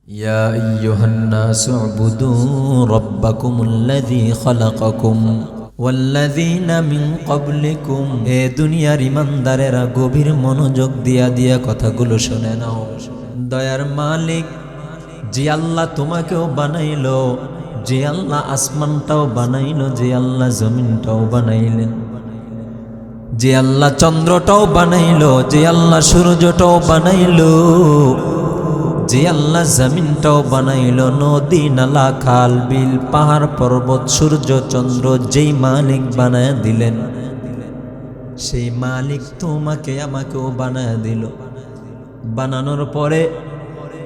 يا أيها الناس اعبدوا ربكم الذي خلقكم والذين من قبلكم এ দুনিয়ার ইমানদারেরা গভীর মনোযোগ দিয়া কথাগুলো শুনে নাও। দয়ার মালিক যে আল্লাহ তোমাকেও বানাইলো, যে আল্লাহ আসমানটাও বানাইলো, যে আল্লাহ জমিনটাও বানাইলেন, যে আল্লাহ চন্দ্রটাও বানাইলো, যে আল্লাহ সূর্যটাও বানাইলো, যে আল্লাহ জমিনটাও বানাইলো, নদী নালা খাল বিল পাহাড় পর্বত সূর্য চন্দ্র যেই মালিক বানায় দিলেন, সেই মালিক তোমাকে আমাকেও বানায় দিল। বানানোর পরে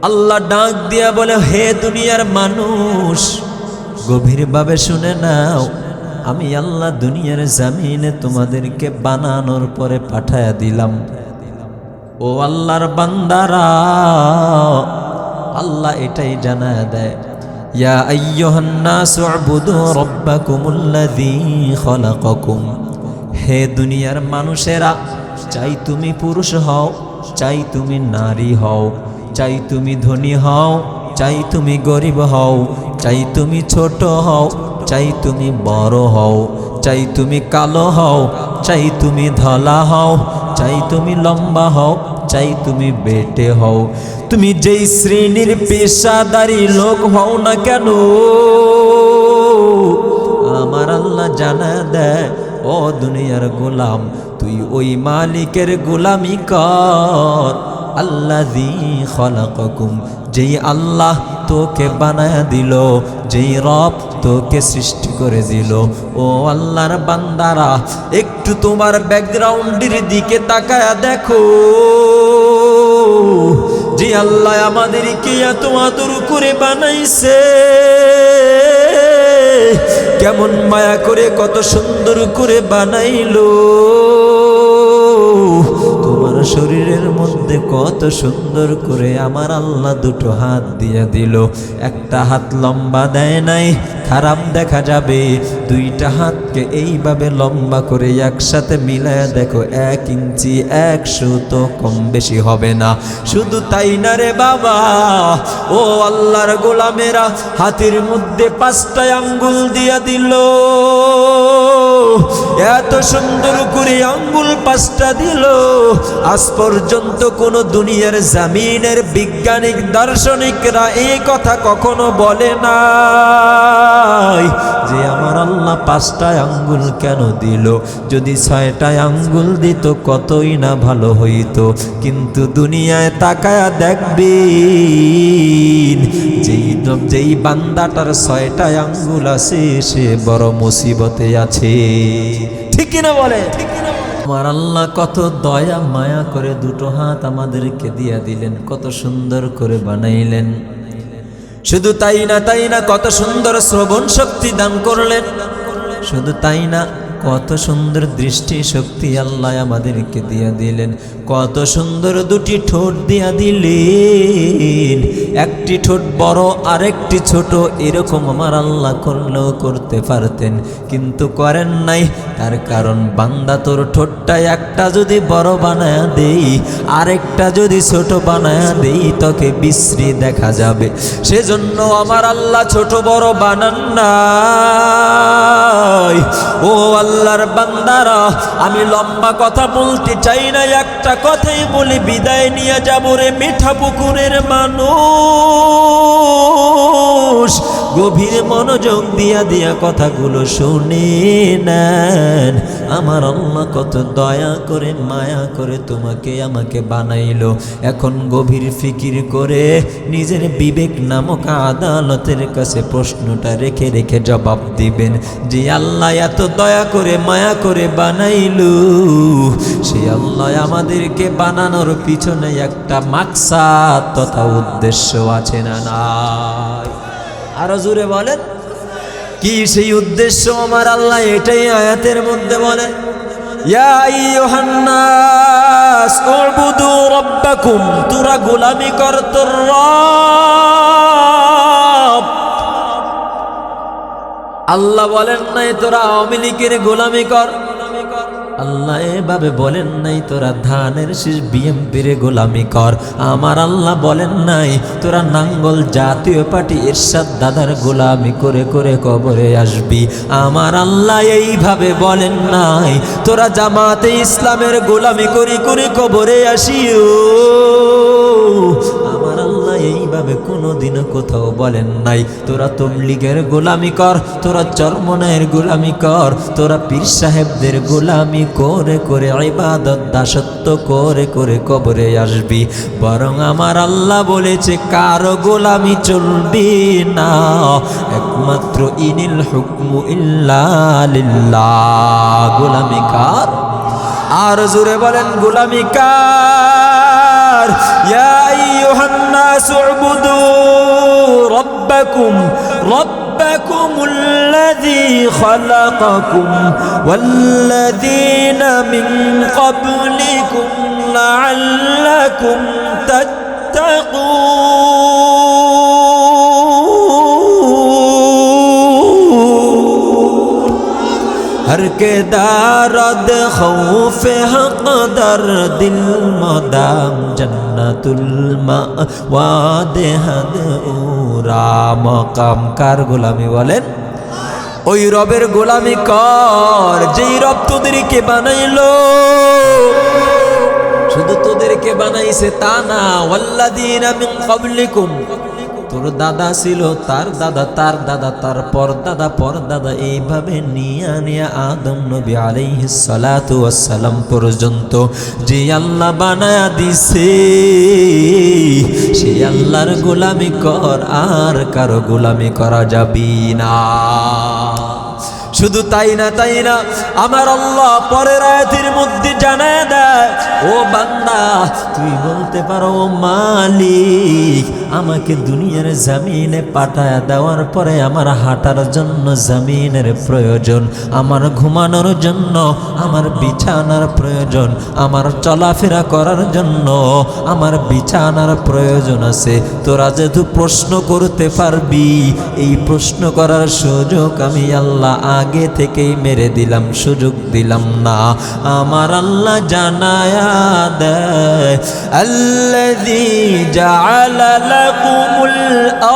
আল্লাহ ডাক দিয়া বলে, হে দুনিয়ার মানুষ গভীরভাবে শুনে নাও, আমি আল্লাহ দুনিয়ার জমিনে তোমাদেরকে বানানোর পরে পাঠায়া দিলাম। ও আল্লাহর বান্দারা, আল্লাহ এটাই জানায় দেয়, ইয়া আইয়ুহান নাসু উবুদু রাব্বাকুমুল্লাযী খালাকাকুম। হে দুনিয়ার মানুষেরা, চাই তুমি পুরুষ হও, চাই তুমি নারী হও, চাই তুমি ধনী হও, চাই তুমি গরিব হও, চাই তুমি ছোট হও, চাই তুমি বড় হও, চাই তুমি কালো হও, চাই তুমি ধলা হও, চাই তুমি লম্বা হও, চাই তুমি বেটে হও, তুমি যেই শ্রেণীর পেশাদারি লোক হও না কেন, আমার আল্লাহ জানা দেয়, ও দুনিয়ার গোলাম তুই ওই মালিকের গোলামি কর, আল্লাযী খালাকাকুম, যেই আল্লাহ তোকে বানায় দিল, যেই রব তোকে সৃষ্টি করে দিল। ও আল্লাহর বান্দারা, একটু তোমার ব্যাকগ্রাউন্ডের দিকে তাকায়া দেখো, যে আল্লাহ আমাদেরকে এত আদর করে বানাইছে, কেমন মায়া করে কত সুন্দর করে বানাইলো। তোমার শরীরের মধ্যে কত সুন্দর করে আমার আল্লাহ দুটো হাত দিয়ে দিল। একটা হাত লম্বা দেয় নাই, খারাপ দেখা যাবে। দুইটা হাতকে এইভাবে লম্বা করে একসাথে মিলায় দেখো, 1 ইঞ্চি 100 তো কম বেশি হবে না। শুধু তাই না রে বাবা, ও আল্লাহর গোলামেরা, হাতের মধ্যে 5টা আঙ্গুল দিয়া দিল। এত সুন্দর করে আঙ্গুল 5টা দিল, আজ পর্যন্ত কোন দুনিয়ার জমিনের বিজ্ঞানিক দার্শনিকরা এই কথা কখনো বলে নাই যে আমার আল্লাহ 5টা আঙ্গুল কেন দিল। যদি 6টা আঙ্গুল দিত কতই না ভালো হইতো। কিন্তু দুনিয়ায় তাকায়া দেখবেন, যেই বান্দাটার 6টা আঙ্গুল আছে সে বড় মুসিবতে আছে। ঠিক কিনা বলে? আমার আল্লাহ কত দয়া মায়া করে দুটো হাত আমাদেরকে দিয়া দিলেন, কত সুন্দর করে বানাইলেন। শুধু তাই না, কত সুন্দর শ্রবণ শক্তি দান করলেন। শুধু তাই না, কত সুন্দর দৃষ্টি শক্তি আল্লাহ আমাদেরকে দিয়া দিলেন। কত সুন্দর দুটি ঠোঁট দিয়া দিলেন, একটি ঠোঁট বড় আরেকটি ছোট, এরকম আমার আল্লাহ করলেও করতে পারতেন, কিন্তু করেন নাই। তার কারণ বান্দা তোর ঠোঁটটা একটা যদি বড় বানায়া দেই, আরেকটা যদি ছোট বানায়া দেই, তোকে বিশ্রী দেখা যাবে। সেজন্য আমার আল্লাহ ছোট বড় বানান নাই। ও আল্লাহর বান্দারা, আমি লম্বা কথা বলতে চাই না, একটা কথাই বলে বিদায় নিয়ে যাব রে মিঠা পুকুরের মানুষ। গভীর মনোযোগ দিয়া কথাগুলো শুনে নেন। আমার আল্লাহ কত দয়া করে মায়া করে তোমাকে আমাকে বানাইলো। এখন গভীর ফিকির করে নিজের বিবেক নামক আদালতের কাছে প্রশ্নটা রেখে রেখে জবাব দিবেন, যে আল্লাহ এত দয়া করে মায়া করে বানাইলো, সেই আল্লাহ আমাদেরকে বানানোর পিছনে একটা মাকসাদ তথা উদ্দেশ্য আছে না নাই? আরো জোরে বলেন, কি সেই উদ্দেশ্য? আমার আল্লাহ এটাই আয়াতের মধ্যে বলেন, ইয়া আইয়ুহান নাস উবুদু রাব্বাকুম, তোরা গোলামি কর তোর রব। আল্লাহ বলেন নাই তোরা আওয়ামী লীগের গোলামি কর, আল্লাহ এভাবে বলেন নাই তোরা ধানের শীষ বিএমপির গোলামি কর। আমার আল্লাহ বলেন নাই তোরা নাঙ্গল জাতীয় পার্টি এরশাদ দাদার গোলামি করে করে কবরে আসবি। আমার আল্লাহ এইভাবে বলেন নাই তোরা জামাতে ইসলামের গোলামি করে করে কবরে আসিও। আমার আল্লাহ এইভাবে কোনোদিনও কোথাও বলেন নাই তোরা তবলিগের গোলামি কর, তোরা চরমনায়ের গোলামি কর, তোরা পীর সাহেবদের গোলামি করে করে ইবাদত দাসত্ব করে করে কবরে আসবি। বরং আমার আল্লাহ বলেছে কারো গোলামি চলবি না, একমাত্র ইনিল হুকমু ইল্লা লিল্লাহ। গোলামি কার? আর জোরে বলেন গোলামি কার? ইয়া আইয়ুহান নাসু উবুদু রাব্বাকুম রাব্বাকুমুল্লাযী খালাকাকুম ওয়াল্লাযীনা মিন ক্বাবলিকুম লাআল্লাকুম हर के दारद खौफ हक दर दिल मदाम जन्नतुल मावाद हद उरा मकाम कार গোলামি বলেন? ওই রবের গোলামি কর যেই রব তোদেরকে বানাইলো। শুধু তোদেরকে বানাইছে তা না, ওয়াল্লাযীনা মিন ক্বাবলিকুম, তোর দাদা ছিল, তার দাদা, তার দাদা, তার পরদাদা, পরদাদা, এইভাবে নিয়া নিয়া আদম নবী আলাইহিস সালাতু ওয়াস সালাম পর্যন্ত যে আল্লাহ বানায়া দিছে সেই আল্লাহর গোলামি কর, আর কারো গোলামি করা যাবে না। শুধু তাই না আমার আল্লাহ পরের আয়াতের মধ্যে জানায় দেয়, ও বান্দা তুই বলতে পারো মালিক আমাকে দুনিয়ার জমিনে পাঠায় দেওয়ার পরে আমার হাঁটার জন্য জমিনের প্রয়োজন, আমার ঘুমানোর জন্য আমার বিছানার প্রয়োজন, আমার চলাফেরা করার জন্য আমার বিছানার প্রয়োজন আছে। তোরা যেহেতু প্রশ্ন করতে পারবি, এই প্রশ্ন করার সুযোগ আমি আল্লাহ আগে থেকেই মেরে দিলাম, সুযোগ দিলাম না। আমার আল্লাহ জানায়া দেয়, আল্লাযী জাআলা লাকুমুল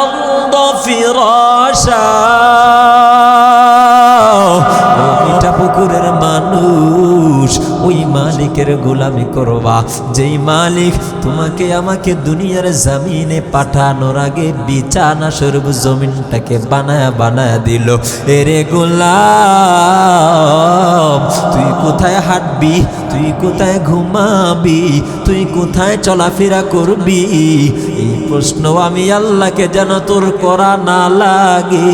আরদা ফিরাশা, ও মিঠা পুকুরের মানুষ, ওই মালিকের গোলামি করবা যেই মালিক তোমাকে আমাকে দুনিয়ার জমিনে পাঠানোর আগে বিছানা স্বরূপ জমিনটাকে বানায়া বানায়া দিল। এরে গোলাম তুই কোথায় হাঁটবি, তুই কোথায় ঘুমাবি, তুই কোথায় চলাফেরা করবি, এই প্রশ্ন আমি আল্লাহকে যেন তোর করা না লাগে,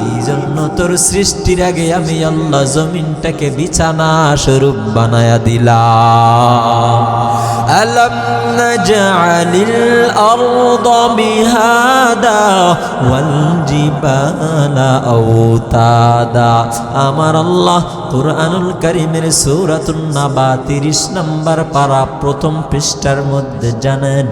এই জন্য তোর সৃষ্টির আগে আমি আল্লাহ জমিনটাকে বিছানা স্বরূপ বানায়া দিলাম। আলাম নাজআলিল আরদা মিহাদা ওয়াল জিবালা আওতাদা। আমার আল্লাহ কুরআনুল কারীমের সূরাতুন নাবা 30 নম্বর পারা প্রথম পৃষ্ঠার মধ্যে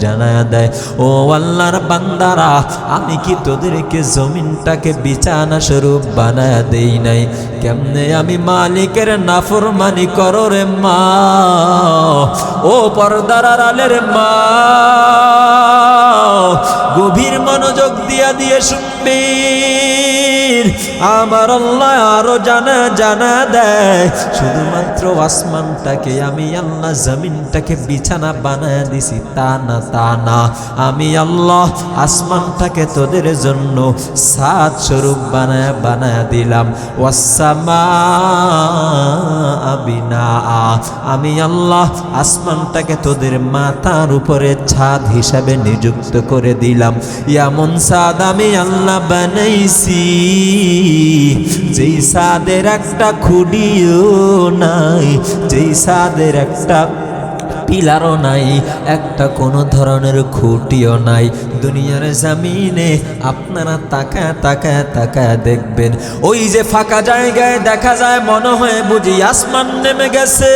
জানায়া দেয়, ও আল্লাহর বান্দারা আমি কি তোদেরকে জমিনটাকে বিছানা স্বরূপ বানায়া দেই নাই? কেমনে আমি মালিকের নাফরমানি করো রে মা, ও পর্দার আড়ালের মা, গভীর মনোযোগ দিয়ে শুনবি। আমার আল্লাহ আরো জানা দেয়, শুধুমাত্র আসমানটাকে আমি আল্লাহ জমিনটাকে বিছানা বানায় দিছি তা না, আমি আল্লাহ আসমানটাকে তোদের জন্য সাত স্বরূপ বানায় দিলাম। ওয়াসসামা বিনাআ, আমি আল্লাহ আসমানটাকে তোদের মাথার উপরে ছাদ হিসাবে নিযুক্ত করে দিলাম। এমন ছাদ আমি আল্লাহ বানাইছি যেই ছাদের একটা খুঁটিও নাই, যেই ছাদের একটা পিলারও নাই, একটা কোনো ধরনের খুঁটিও নাই। দুনিয়ার জমিনে আপনারা তাকায় দেখবেন, ওই যে ফাঁকা জায়গায় দেখা যায় মনে হয় বুঝি আসমান নেমে গেছে,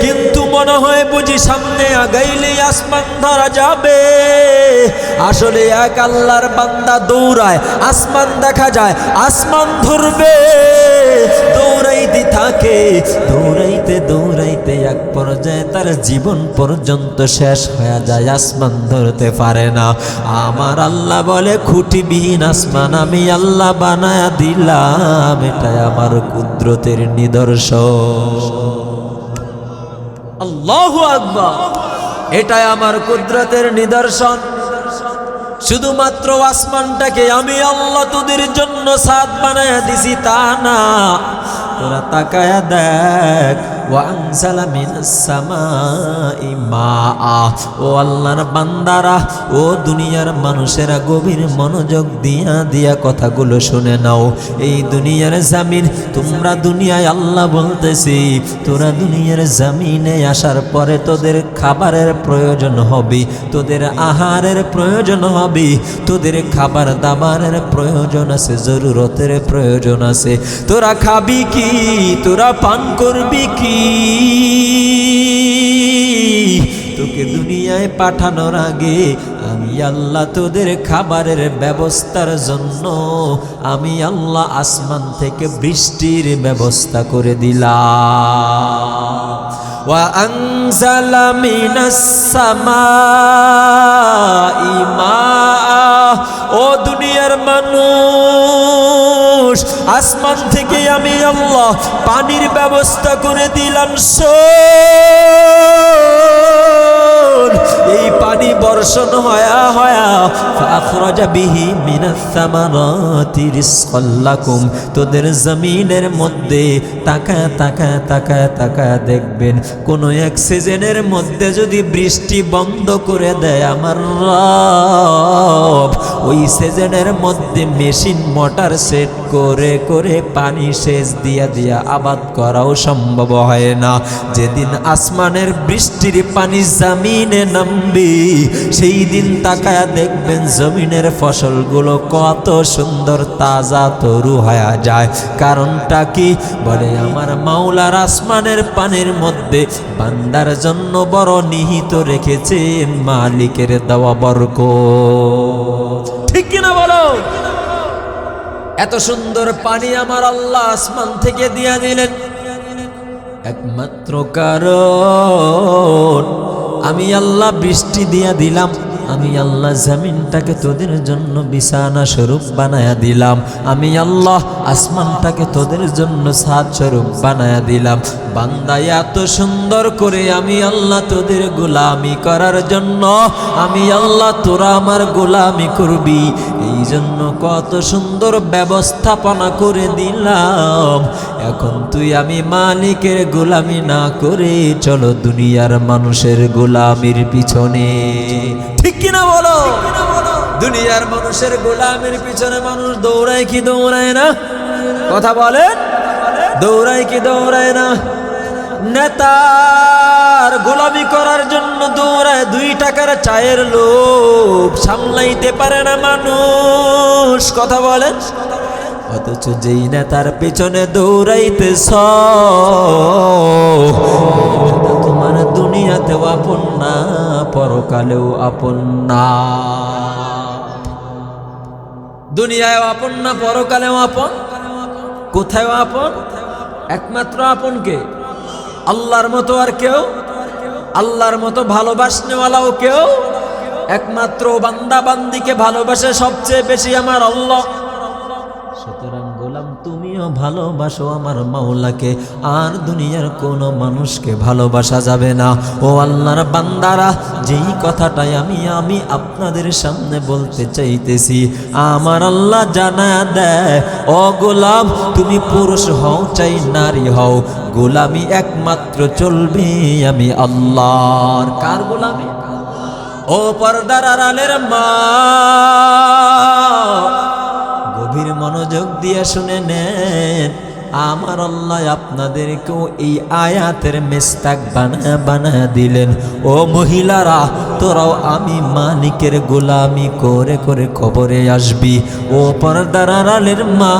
কিন্তু মনে হয় বুঝি সামনে আগাইলে আসমান ধরা যাবে। আসলে এক আল্লাহর বান্দা দৌড়ায়, আসমান দেখা যায়, আসমান ধরবে, দৌড়াইতে থাকে, দৌড়াইতে দৌড়াইতে এক পর্যায়ে তার জীবন পর্যন্ত শেষ হয়ে যায়, আসমান ধরতে পারে না। আমার আল্লাহ বলে খুঁটিবিহীন আসমান আমি আল্লাহ বানায়া দিলাম, এটাই আমার কুদরতের নিদর্শন। আল্লাহু আকবার, এটাই আমার কুদরতের নিদর্শন। শুধুমাত্র আসমানটাকে আমি আল্লাহ তোদের জন্য ছাদ বানায়া দিছি তা না, তোরা তাকায়া দেখ, ওয়ানজালা মিনাস সামাই মাআ। ও আল্লাহর বান্দারা, ও দুনিয়ার মানুষেরা, গভীর মনোযোগ দিয়া দিয়া কথাগুলো শুনে নাও। এই দুনিয়ার জমিন, তোমরা দুনিয়ায়, আল্লাহ বলতেছি তোরা দুনিয়ার জমিনে আসার পরে তোদের খাবারের প্রয়োজন হবে, তোদের আহারের প্রয়োজন হবে, তোদের খাবার দাবারের প্রয়োজন আছে, জরুরতের প্রয়োজন আছে। তোরা খাবি কি, তোরা পান করবি কি? তোকে দুনিয়ায় পাঠানোর আগে আমি আল্লাহ তোদের খাবারের ব্যবস্থার জন্য আমি আল্লাহ আসমান থেকে বৃষ্টির ব্যবস্থা করে দিলাম। ওয়া আনজালা মিনাস সামাই মাআ। ও দুনিয়ার মানুষ, আসমান থেকে আমি আল্লাহ পানির ব্যবস্থা করে দিলাম। এই পানি বর্ষণ হয়া হয়া ফাখরাজা বিহি মিনাস সামারাতি রিজকাল লাকুম। তোদের জমিনের মধ্যে তাকায় তাকায় তাকায় তাকায় দেখবেন কোন এক সিজনের মধ্যে যদি বৃষ্টি বন্ধ করে দেয় আমার রব, ওই সিজনের মধ্যে মেশিন মোটর সেট করে করে পানি সেচ দিয়া দিয়া আবাদ করাও সম্ভব হয় না। যেদিন আসমানের বৃষ্টির পানি জমিনে নামবে সেই দিন তাকায়া দেখবেন জমিনের ফসলগুলো কত সুন্দর তাজা তরু হয়ে যায়। কারণটা কি? বলে আমার মাওলার আসমানের পানির মধ্যে বান্দার জন্য বড় নিহিত রেখেছেন মালিকের দেওয়া বরকত। ঠিক কিনা বলো? এত সুন্দর পানি আমার আল্লাহ আসমান থেকে দিয়া দিলেন একমাত্র কারণ আমি আল্লাহ বৃষ্টি দিয়া দিলাম, আমি আল্লাহ জমিনটাকে তোদের জন্য বিছানা স্বরূপ বানায়া দিলাম, আমি আল্লাহ আসমানটাকে তোদের জন্য ছাদ স্বরূপ বানায়া দিলাম। বান্দা এত সুন্দর করে আমি আল্লাহ তোদের গোলামি করার জন্য, আমি আল্লাহ তোরা আমার গোলামি করবি এই জন্য কত সুন্দর ব্যবস্থাপনা করে দিলাম। এখন তুই আমি মালিকের গোলামি না করে চলো দুনিয়ার মানুষের গোলামির পিছনে। ঠিক কিনা বলো? দুনিয়ার মানুষের গোলামির পিছনে মানুষ দৌড়ায় কি দৌড়ায় না? কথা বলেন, দৌড়ায় কি দৌড়ায় না? নেতার গোলামি করার জন্য দৌড়ায়, 2 টাকার চায়ের লোভ সামলাইতে পারে না মানুষ। কথা বলেন, অথচ যেই নেতার পিছনে দৌড়াইতেছ তোমার দুনিয়াতেও আপন না, পরকালেও আপন না। দুনিয়ায়ও আপন না, পরকালেও আপন। কোথায় আপন? একমাত্র আপন কে? আল্লাহর মতো আর কেউ? আল্লাহর মতো ভালোবাসনেওয়ালাও কেউ? একমাত্র বান্দা বান্দিকে ভালোবাসে সবচেয়ে বেশি আমার আল্লাহ। সুতরাং গোলাম তুমিও ভালোবাসো আমার মাওলাকে, আর দুনিয়ার কোনো মানুষকে ভালোবাসা যাবে না। ও আল্লাহর বান্দারা, যেই কথাটাই আমি আপনাদের সামনে বলতে চাইতেছি, আমার আল্লাহ জানায়া দেয়, ও গোলাম তুমি পুরুষ হও চাই নারী হও, গোলামি একমাত্র চলবে আমি আল্লাহর। কার গোলামি? ও পর্দার আড়ালের মা, গভীর মনোযোগ দিয়ে শুনে নেন। আমার আল্লাহ আপনাদেরকেও এই আয়াতের মেস্তাক বানায়া বানায়া দিলেন। ও মহিলারা, তোরাও আমি মালিকের গোলামি করে করে কবরে আসবি। ও পর্দার আড়ালের মা,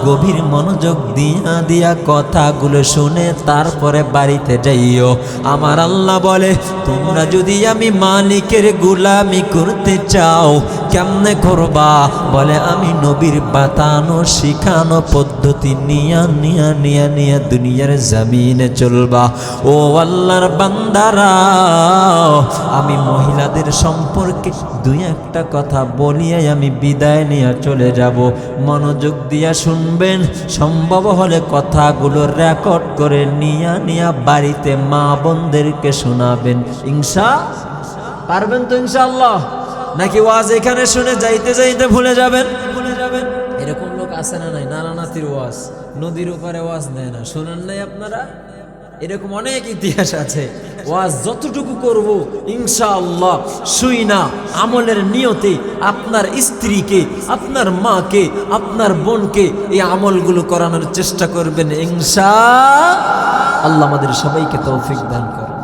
গভীর মনোযোগ দিয়া দিয়া কথাগুলো শুনে তারপরে বাড়িতে যাইও। আমার আল্লাহ বলে, তোমরা যদি আমি মালিকের গোলামি করতে চাও, কেমনে করবা? বলে, আমি নবীর বাতানো শিখানো পদ্ধতি নিয়া নিয়া নিয়া নিয়া দুনিয়ার জমিনে চলবা। ও আল্লাহর বান্দারা, আমি মহিলাদের সম্পর্কে দুই একটা কথা বলিয়াই আমি বিদায় নিয়ে চলে যাব। মনোযোগ দিয়া শুনবেন, সম্ভব হলে কথাগুলো রেকর্ড করে নিয়া নিয়া বাড়িতে মা বোনদেরকে শোনাবেন। পারবেন তো ইনশাআল্লাহ? নাকি ওয়াজ এখানে শুনে যাইতে যাইতে ভুলে যাবেন? এরকম লোক আছে না নাই? নানা নাতির ওয়াজ, নদীর উপরে ওয়াজ নেয় না, শোনেন নাই আপনারা? এরকম অনেক ইতিহাস আছে। ওয়াজ যতটুকু করব ইনশাআল্লাহ শুই না আমলের নিয়তে আপনার স্ত্রীকে, আপনার মাকে, আপনার বোনকে এই আমলগুলো করানোর চেষ্টা করবেন ইনশাআল্লাহ। আমাদের সবাইকে তৌফিক দান করুন।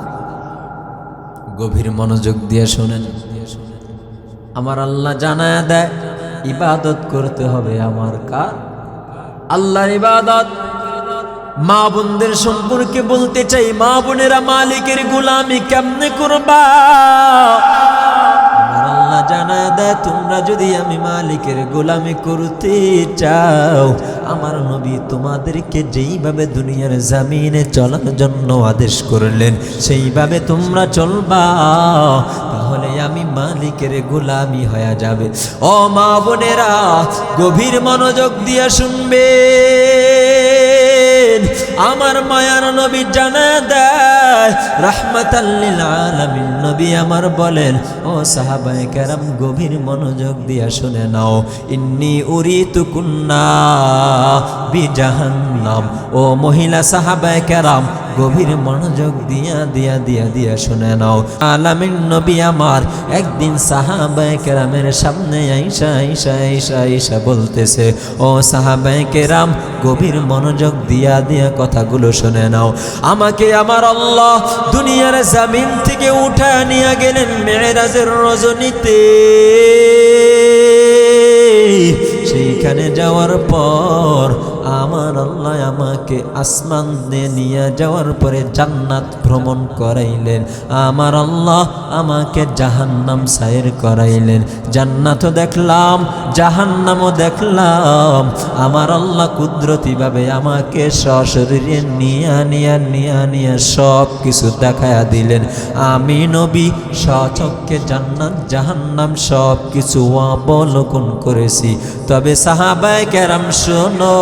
গভীর মনোযোগ দিয়ে শোনেন। আমার আল্লাহ জানায়া দেয়, ইবাদত করতে হবে আমার কার? আল্লাহর ইবাদত। মা বোনদের সম্পর্কে বলতে চাই, মা বোনেরা মালিকের গোলামি কেমনে করবা? আমার আল্লাহ জানায়া দেয়, তোমরা যদি আমি মালিকের গোলামি করতে চাও, আমার নবী তোমাদেরকে যেইভাবে দুনিয়ার জমিনে চলার জন্য আদেশ করলেন সেইভাবে তোমরা চলবা, তাহলে আমি মালিকের গোলামি হয়ে যাবে। ও মা বোনেরা, গভীর মনোযোগ দিয়ে শুনবে। আমার মায়ার নবী জানায়া দেয়, রাহমাতাল লিল আলামিন নবী আমার বলেন, ও সাহাবায়ে কেরাম গভীর মনোযোগ দিয়া শুনে নাও, ইন্নী উরিতু কুন্না বিজাহান্নাম। ও মহিলা সাহাবায়ে কেরাম গভীর মনোযোগ দিয়া দিয়া দিয়া দিয়া শুনে নাও। আলামিন নবী আমার একদিন সাহাবায়ে কেরামের সামনে আইসা আইসা আইসা আইসা বলতেছে, ও সাহাবায়ে কেরাম গভীর মনোযোগ দিয়া দিয়া কথাগুলো শুনে নাও। আমাকে আমার আল্লাহ দুনিয়ার জমিন থেকে উঠায় নিয়ে গেলেন মেরাজের রজনীতে। সেইখানে যাওয়ার পর আমার আল্লাহ আমাকে আসমান দিয়ে নিয়ে যাওয়ার পরে জান্নাত ভ্রমণ করাইলেন। আমার আল্লাহ আমাকে জাহান্নাম সাইর করাইলেন। জান্নাতও দেখলাম, জাহান্নামও দেখলাম। আমার আল্লাহ কুদরতিভাবে আমাকে সশরীরে নিয়া সব কিছু দেখায়া দিলেন। আমি নবী সচক্ষে জান্নাত জাহান্নাম সব কিছু অবলোকন করেছি। তবে সাহাবায়ে কেরাম শোনো,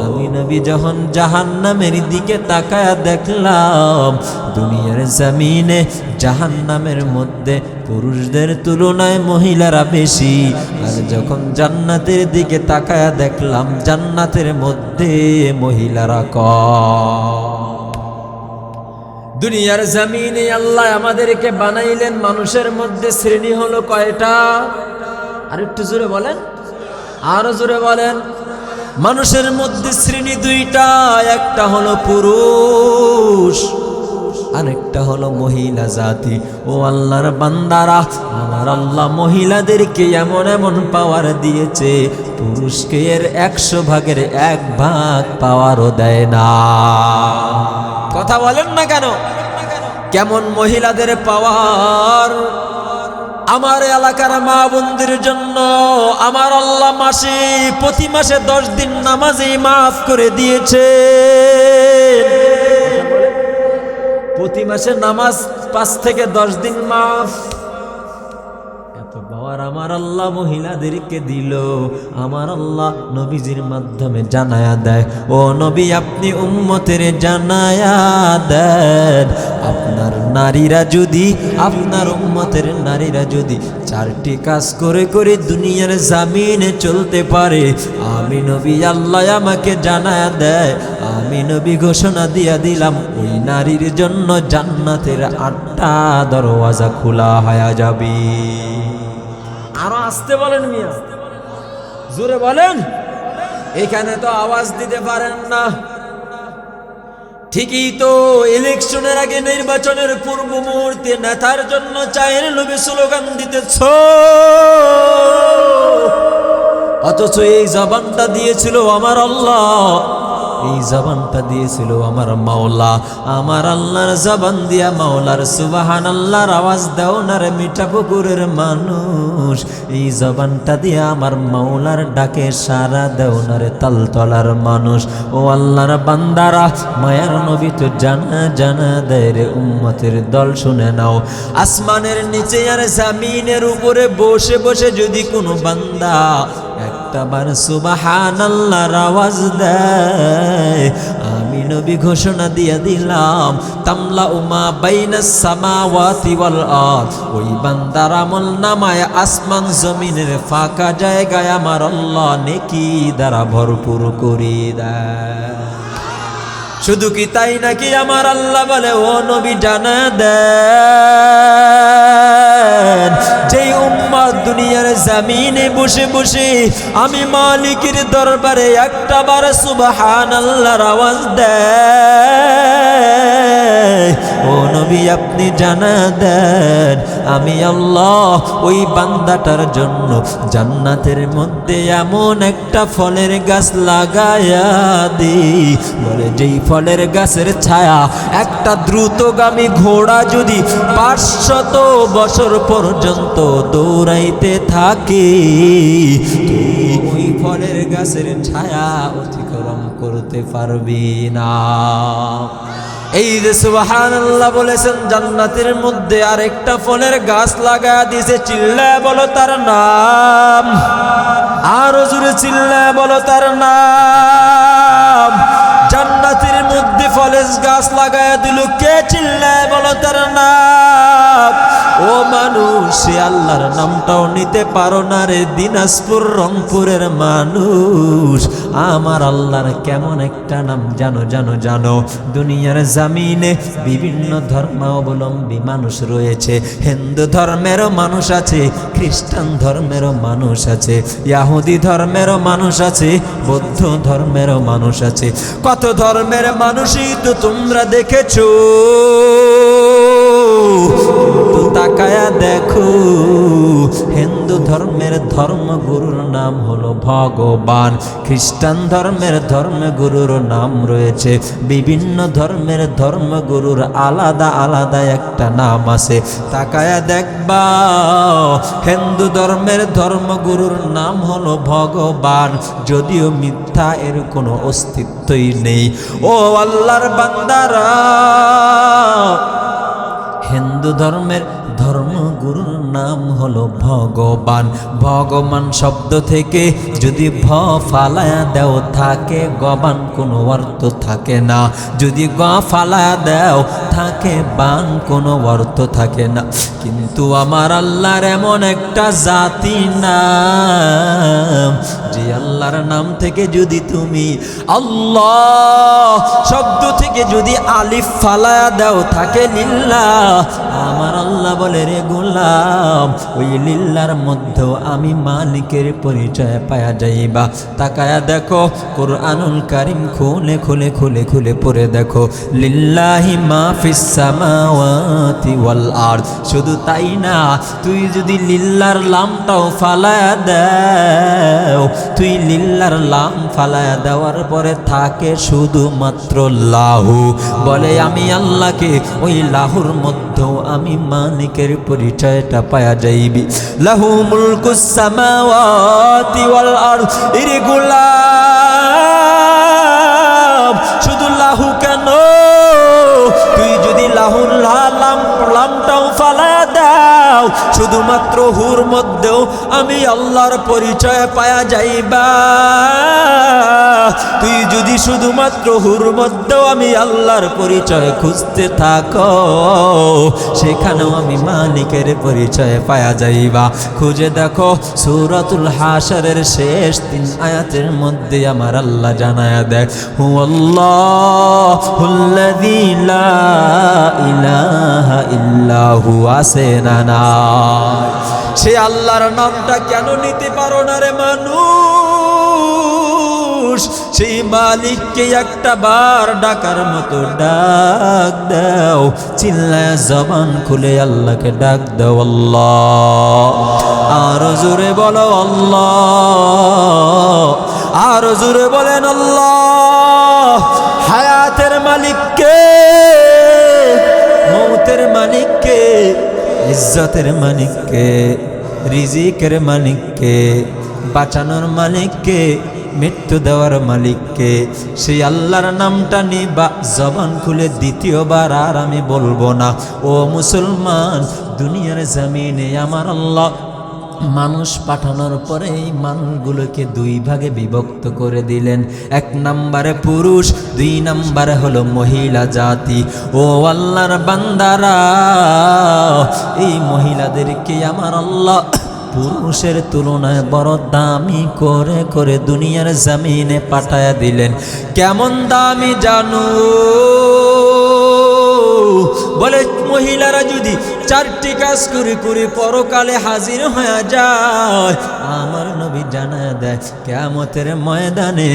আমি নবী যখন জাহান্নামের দিকে তাকায়া দেখলাম, দুনিয়ার জমিনে জাহান্নামের মধ্যে পুরুষদের তুলনায় মহিলারা বেশি। আর যখন জান্নাতের দিকে তাকায়া দেখলাম, জান্নাতের মধ্যে মহিলারা কম। দুনিয়ার জমিনে আল্লাহ আমাদেরকে বানাইলেন, মানুষের মধ্যে শ্রেণী হলো কয়টা? আর একটু জোরে বলেন, আরো জোরে বলেন। মানুষের মধ্যে শ্রেণী দুইটা, একটা হলো পুরুষ, আরেকটা হলো মহিলা জাতি। ও আল্লাহর বান্দারা, আমার আল্লাহ মহিলাদেরকে এমন এমন পাওয়ার দিয়েছে, পুরুষকে এর 100 ভাগের 1 ভাগ পাওয়ারও দেয় না। কথা বলেন না কেন? কেমন মহিলাদের পাওয়ার! আমার এলাকার মা বোনদের জন্য আমার আল্লাহ প্রতি মাসে 10 দিন নামাজই মাফ করে দিয়েছে। প্রতি মাসে নামাজ 5 থেকে 10 দিন মাফ। এত পাওয়ার আমার আল্লাহ মহিলাদেরকে দিল। আমার আল্লাহ নবীজির মাধ্যমে জানায়া দেয়, ও নবী আপনি উম্মতের জানায়া দেন, আপনার নারীরা যদি, আপনার উম্মতের নারীরা যদি 4টি কাজ করে করে দুনিয়ার জমিনে চলতে পারে, আমি নবী আল্লাহ আমাকে জানায়া দেয়, আমি নবী ঘোষণা দিয়া দিলাম, ওই নারীর জন্য জান্নাতের 8টা দরওয়াজা খোলা হয়ে যাবে। আরো আসতে বলেন মিয়া, জোরে বলেন। এখানে তো আওয়াজ দিতে পারেন না। ঠিকই তো, ইলেকশনের আগে নির্বাচনের পূর্ব মুহূর্তে নেতার জন্য চায়ের লোভে স্লোগান দিতেছ, অথচ এই জবানটা দিয়েছিল আমার আল্লাহ, এই জবানটা দিয়েছিল আমার মাওলা। আমার আল্লাহর জবান দিয়া মাওলার সুবহানাল্লাহর আওয়াজ দাও না রে মিঠা পুকুরের মানুষ, এই জবানটা দিয়া আমার মাওলার ডাকে সারা দাও না রে তালতলার মানুষ। ও আল্লাহর বান্দারা, মায়ার নবী তো জানা জানা দেয় রে উম্মতের দল, শুনে নাও। আসমানের নিচে আর জমিনের উপরে বসে বসে যদি কোনো বান্দা একটাবার সুবহানাল্লাহর আওয়াজ দেয়, আমি নবী ঘোষণা দিয়ে দিলাম, তামলা উমা বাইনাস সামাওয়াতি ওয়াল আরদ, ওই বান্দার আমল নামায় আসমান জমিনের ফাঁকা জায়গায় আমার আল্লাহ নেকি দ্বারা ভরপুর করে দেয়। শুধু কি তাই নাকি, আমার আল্লাহ বলে ও নবী জানা দেন, যেই উম্মত দুনিয়ার জমিনে বসে বসে আমি মালিকের দরবারে একটাবার সুবহানাল্লাহর আওয়াজ দেয়, ও নবী আপনি জানা দেন আমি আল্লাহ ওই বান্দাটার জন্য জান্নাতের মধ্যে এমন একটা ফলের গাছ লাগায়া দিই, বলে যেই ফলের গাছের ছায়া একটা দ্রুতগামী ঘোড়া যদি 500 বছর পর্যন্ত দৌড়াইতে থাকে, তুই ওই ফলের গাছের ছায়া অতিক্রম করতে পারবি না। এই যে সুবহানাল্লাহ বলেছেন, জান্নাতের মধ্যে আরেকটা ফলের গাছ লাগায়া দিয়েছে, চিল্লায় বলো তার নাম, আরো জোরে চিল্লায় বলো তার নাম। জান্নাতের মধ্যে ফলের গাছ লাগায়া দিল কে, চিল্লায় বলো তার নাম। ও মানুষ, সে আল্লাহর নামটাও নিতে পারো না রে দিনাজপুর রংপুরের মানুষ, আমার আল্লাহর কেমন একটা নাম জানো জানো জানো। দুনিয়ার জমিনে বিভিন্ন ধর্মাবলম্বী মানুষ রয়েছে, হিন্দু ধর্মেরও মানুষ আছে, খ্রিস্টান ধর্মেরও মানুষ আছে, ইহুদি ধর্মেরও মানুষ আছে, বৌদ্ধ ধর্মেরও মানুষ আছে, কত ধর্মের মানুষই তো তোমরা দেখেছো। তো তাকায়া দেখো, হিন্দু ধর্মের ধর্মগুরুর নাম হলো ভগবান, খ্রিস্টান ধর্মের ধর্মগুরুর নাম রয়েছে, বিভিন্ন ধর্মের ধর্মগুরুর আলাদা আলাদা একটা নাম আছে। তাকায়া দেখবা, হিন্দু ধর্মের ধর্মগুরুর নাম হলো ভগবান, যদিও মিথ্যা, এর কোনো অস্তিত্বই নেই। ও আল্লাহর বান্দারা, হিন্দু ধর্মের ধর্মগুরুর নাম হলো ভগবান। ভগবান শব্দ থেকে যদি ভ ফালায়া দেও থাকে গবান, কোনো অর্থ থাকে না, যদি গ ফালায়া দেও থাকে বান, কোনো অর্থ থাকে না। কিন্তু আমার আল্লাহর এমন একটা জাতি নাম, যে আল্লাহর নাম থেকে যদি তুমি আল্লাহ শব্দ থেকে যদি আলিফ ফালায়া দেও থাকে লিল্লাহ, আমার আল্লাহ বলে রে গোলাম, ওই লিল্লার মধ্যেও আমি মালিকের পরিচয় পায়া যাইবা। তাকায়া দেখো, কুরআনুল কারীম খুলে খুলে খুলে খুলে পড়ে দেখো, লিল্লাহি মা ফিস সামাওয়াতি ওয়াল আরদ। শুধু তাই না, তুই যদি লিল্লার লামটাও ফালায়া দাও, তুই লিল্লার লাম ফালায়া দেওয়ার পরে থাকে শুধুমাত্র লাহু, বলে আমি আল্লাহকে ওই লাহুর মধ্যেও আমি মালিকের পরিচয়টা পায়া যাইবি। লাহু মুলকুস সামাওয়াতি ওয়াল আরদ। ইরে গোলাম, শুধু লাহু কেন, তুই যদি লাহুর লামটাও ফালায়া দাও, শুধুমাত্র হুর মধ্যেও আমি আল্লাহর পরিচয় পায়া যাইবা। তুই যদি শুধুমাত্র হুর মধ্যেও আমি আল্লাহর পরিচয় খুঁজতে থাকো, সেখানেও আমি মালিকের পরিচয় পায়া যাইবা। খুঁজে দেখো, সূরাতুল হাশরের শেষ 3 আয়াতের মধ্যে আমার আল্লাহ জানায়া দেয়, হুয়াল্লাহুল্লাযী লা ইলাহা ইল্লা হু, আছে না নাই? সে আল্লাহর নামটা কেন নিতে পারো না রে মানুষ? পুরুষ সেই মালিককে একটা বার ডাকার মতো ডাক দাও, চিল্লায় জবান খুলে আল্লাহকে ডাক দাও আল্লাহ। আর জোরে বলো আল্লাহ, আর জোরে বলেন আল্লাহ। হায়াতের মালিককে, মৌতের মালিককে, ইজ্জতের মালিককে, রিজিকের মালিককে, বাঁচানোর মালিককে, মৃত্যু দেওয়ার মালিককে, সেই আল্লাহর নামটা নিবা জবান খুলে দ্বিতীয়বার আর আমি বলবো না। ও মুসলমান, দুনিয়ার জমিনে আমার আল্লাহ মানুষ পাঠানোর পরে এই মানুষগুলোকে দুই ভাগে বিভক্ত করে দিলেন। এক নম্বরে পুরুষ, দুই নম্বরে হলো মহিলা জাতি। ও আল্লাহর বান্দারা, এই মহিলাদেরকে আমার আল্লাহ পুরুষের তুলনায় বড় দামি করে করে দুনিয়ার জমিনে পাঠায়া দিলেন। কেমন দামি জানো? বলে মহিলারা যদি 4টি কাজ করে করে পরকালে হাজির হয়ে যায়, আমার নবী জানায় দেয় কিয়ামতের ময়দানে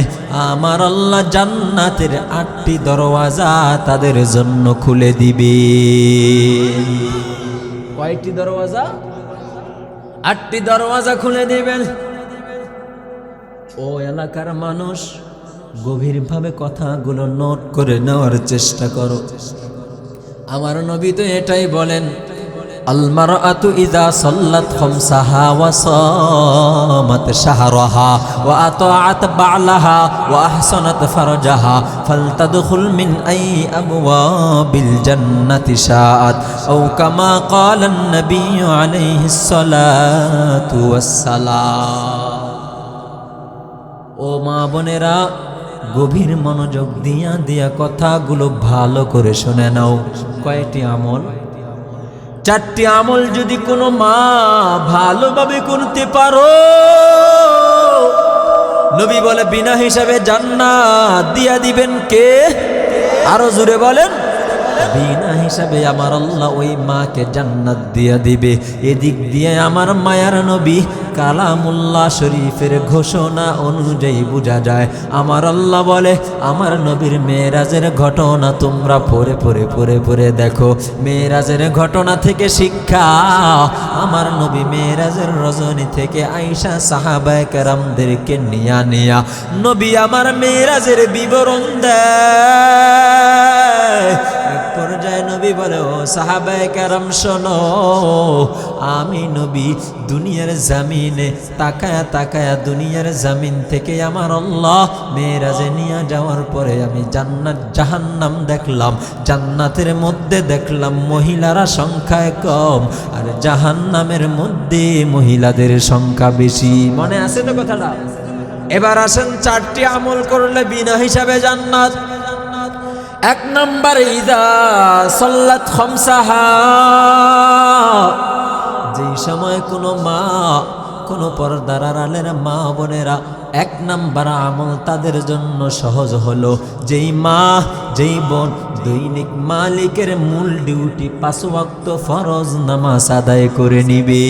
আমার আল্লাহ জান্নাতের 8টি দরওয়াজা তাদের জন্য খুলে দিবে। কয়টি দরওয়াজা? 8টি দরওয়াজা খুলে দিবেন। ও এলাকার মানুষ, গভীরভাবে কথাগুলো নোট করে নেওয়ার চেষ্টা করো। আমার নবী তো এটাই বলেন, আল মারআতু ইযা সাল্লাত খামসাহা ওয়া সামাত শাহরাহা ওয়া আতাআত বা'লাহা ওয়া আহসানাত ফারজাহা ফালতাদখুল মিন আই আবওয়াবিল জান্নাতি শাআত আও কামা ক্বালা আন-নবী আলাইহিস সালাতু ওয়াস সালাম। ও মা বোনেরা, গভীর মনোযোগ দিয়া দিয়া কথাগুলো ভালো করে শুনে নাও। কয়টি আমল? 4টি আমল যদি কোনো মা ভালোভাবে করতে পারো, নবী বলে বিনা হিসাবে জান্নাত দিয়া দিবেন কে? আরো জোরে বলেন। বিনা হিসাবে আমার আল্লাহ ওই মাকে জান্নাত দিয়া দিবে। এদিক দিয়ে আমার মায়ার নবী কালামুল্লাহ শরীফের ঘোষণা অনুযায়ী বোঝা যায়, আমার আল্লাহ বলে আমার নবীর মেরাজের ঘটনা তোমরা পড়ে পড়ে পড়ে পড়ে দেখো। মেরাজের ঘটনা থেকে শিক্ষা, আমার নবী মেরাজের রজনী থেকে আয়েশা সাহাবায়ে কেরামদেরকে নিয়া নবী আমার মেরাজের বিবরণ দেয়। এক পর্যায়ে নবী বলে, ও সাহাবায়ে কেরাম শোনো, আমি নবী দুনিয়ার জমিনে তাকায়া তাকায়া দুনিয়ার জমিন থেকে আমার আল্লাহ মেরাজে নিয়ে যাওয়ার পরে আমি জান্নাত জাহান্নাম দেখলাম। জান্নাতের মধ্যে দেখলাম মহিলারা সংখ্যায় কম, আর জাহান্নামের মধ্যে মহিলাদের সংখ্যা বেশি। মনে আছে তো কথাটা? এবার আসেন 4টি আমল করলে বিনা হিসাবে জান্নাত। 1 নম্বর, ইযা সাল্লাত খামসাহা। যেই সময় কোনো মা, কোনো পর্দার আড়ালের মা বোনেরা 1 নম্বর আমল তাদের জন্য সহজ হলো, যেই মা যেই বোন দৈনিক মালিকের মূল ডিউটি 5 ওয়াক্ত ফরজ নামাজ আদায় করে নিবে।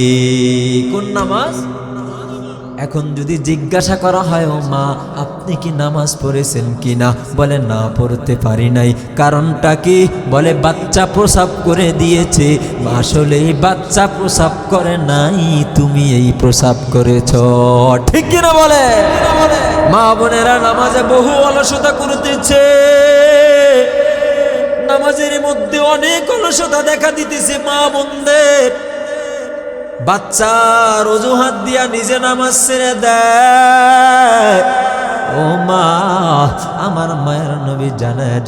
কোন নামাজ? এখন যদি জিজ্ঞাসা করা হয়, ও মা আপনি কি নামাজ পড়েছেন কিনা? বলে না, পড়তে পারি নাই। কারণটা কি? বলে বাচ্চা প্রসাব করে দিয়েছে। আসলে এই বাচ্চা প্রসাব করে নাই, তুমি এই প্রসাব করেছ। ঠিক কিনা বলে? মা বোনেরা নামাজে বহু অলসতা করতেছে, নামাজের মধ্যে অনেক অলসতা দেখা দিতেছে মা বোনদের। বাচ্চার অজুহাত দিয়া নিজে নামাজ ছেড়ে দেয়। ও মা, আমার মায়ের নবী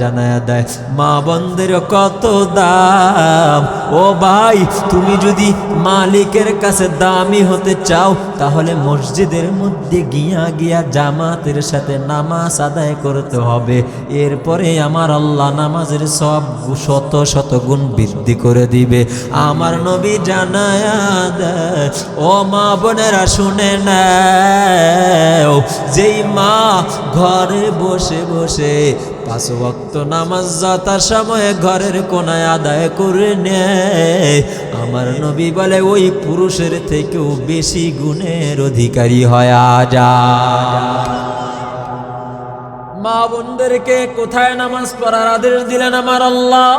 জানায়া দেয় মা বোনদের কত দাম। ও ভাই, তুমি যদি মালিকের কাছে দামি হতে চাও, তাহলে মসজিদের মধ্যে গিয়া জামাতের সাথে নামাজ আদায় করতে হবে। এরপরে আমার আল্লাহ নামাজের সব শত শত গুণ বৃদ্ধি করে দিবে। আমার নবী জানায়া দেয়, ও মা বোনেরা শুনে নাও, যেই মা ঘরে বসে বসে 5 ওয়াক্ত নামাজ যথা সময়ে ঘরের কোনায় আদায় করে নেয়, আমার নবী বলে ওই পুরুষের থেকেও বেশি গুণের অধিকারী হয়ে যায়। মা বোনদেরকে কোথায় নামাজ পড়ার আদেশ দিলেন আমার আল্লাহ।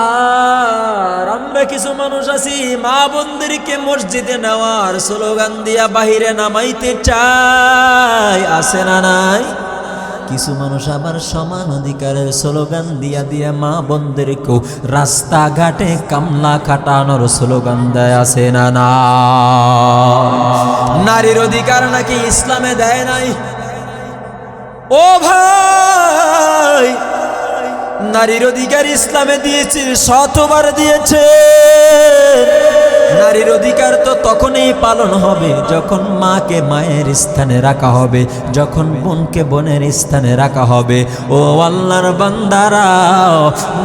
আর আমরা কিছু মানুষ আছি মা বোনদেরকে মসজিদে নেওয়ার স্লোগান দিয়া বাহিরে নামাইতে চাই, আছে না নাই? কিছু মানুষ আবার সমান অধিকারের স্লোগান দিয়া দিয়া মা বোনদেরকেও রাস্তাঘাটে কামলা খাটানোর স্লোগান দেয়, আছে না না? নারীর অধিকার নাকি ইসলামে দেয় নাই? ও ভাই, নারীর অধিকার ইসলামে দিয়েছে, শতবার দিয়েছে। নারীর অধিকার তো তখনই পালন হবে যখন মাকে মায়ের স্থানে রাখা হবে, যখন বোনকে বোনের স্থানে রাখা হবে। ও আল্লাহর বান্দারা,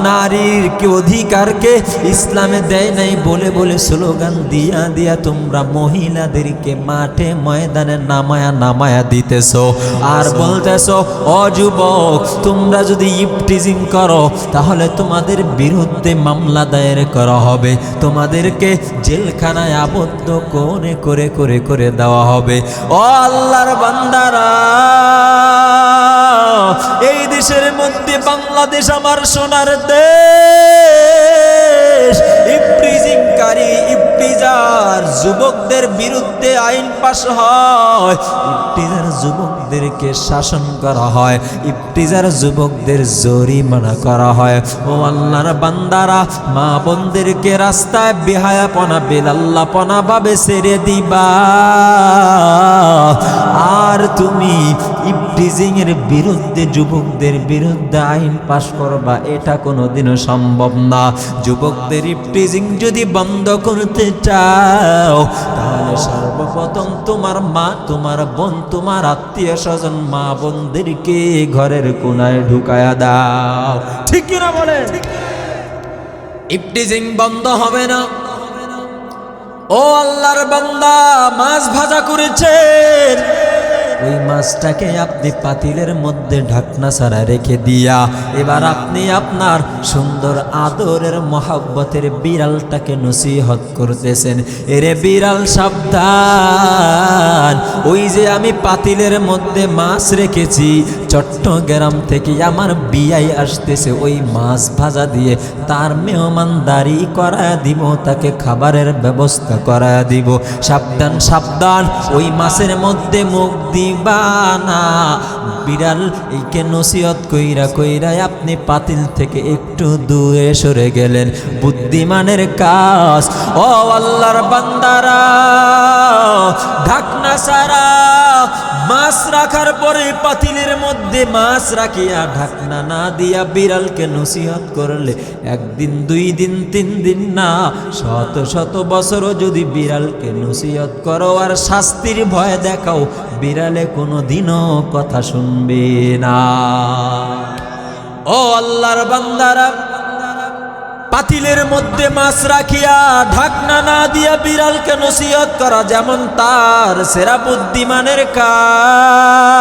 নারীর কি অধিকারকে ইসলামে দেয় নাই বলে বলে স্লোগান দিয়া দিয়া তোমরা মহিলাদেরকে মাঠে ময়দানে নামায়া নামায়া দিতেছো আর বলতেছো ও যুবক, তোমরা যদি ইফটিজিং করো তাহলে তোমাদের বিরুদ্ধে মামলা দায়ের করা হবে, তোমাদেরকে জেলখানায় আবদ্ধ করে করে করে করে দেওয়া হবে। ও আল্লাহর বান্দারা, এই দেশের মধ্যে বাংলাদেশ আমার সোনার দেশ, ইফটিজিংকারী ইফতিজার যুবকদের বিরুদ্ধে আইন পাশ হয়, ইফতিজার যুবকদেরকে শাসন করা হয়, ইফতিজার যুবকদের জরিমানা করা হয়। ও আল্লাহর বান্দারা, মা বোনদেরকে রাস্তায় বেহায়াপনা বেলাল্লাপনা ভাবে ছেড়ে দিবা আর তুমি ইফটিজিং এর বিরুদ্ধে যুবকদের বিরুদ্ধে আইন পাশ করবা, এটা কোনোদিনও সম্ভব না। যুবকদের ইফটিজিং যদি বন্ধ করতে চাও তাহলে সর্বপ্রথম তোমার মা, তোমার বোন, তোমার আত্মীয় স্বজন মা বোনদেরকে ঘরের কোনায় ঢুকায়া দাও, ঠিক কিনা বলেন? ইফটিজিং বন্ধ হবে না। ও আল্লাহর বান্দা, মাছ ভাজা করেছেন, ওই মাছটাকে আপনি পাতিলের মধ্যে ঢাকনা ছাড়া রেখে দিয়া এবার আপনি আপনার সুন্দর আদরের মহব্বতের বিড়ালটাকে নসিহত করতেছেন, এরে বিড়াল সাবধান, ওই যে আমি পাতিলের মধ্যে মাছ রেখেছি, চট্টগ্রাম থেকে আমার বিয়াই আসতেছে, ওই মাছ ভাজা দিয়ে তার মেহমানদারি করায়া দিব, তাকে খাবারের ব্যবস্থা করায়া দিব, সাবধান সাবধান, ওই মাছের মধ্যে মুখ দিবা না। বিড়াল এইকে নসিহত কইরা কইরা আপনি পাতিল থেকে একটু দূরে সরে গেলেন, বুদ্ধিমানের কাজ। ও আল্লাহর বান্দারা, ঢাকনা ছাড়া মাছ রাখার পরে পাতিলের মধ্যে মাছ রাখিয়া ঢাকনা না দিয়া বিড়ালকে নসিহত করলে একদিন, দুই দিন, তিন দিন না, শত শত বছরও যদি বিড়ালকে নসিহত করো আর শাস্তির ভয় দেখাও, বিড়ালে কোনো দিনও কথা শুনবে না। ও আল্লাহর বান্দারা, পাতিলের মধ্যে মাছ রাখিয়া ঢাকনা না দিয়া বিড়ালকে নসিহত করা যেমন তার সেরা বুদ্ধিমানের কাজ,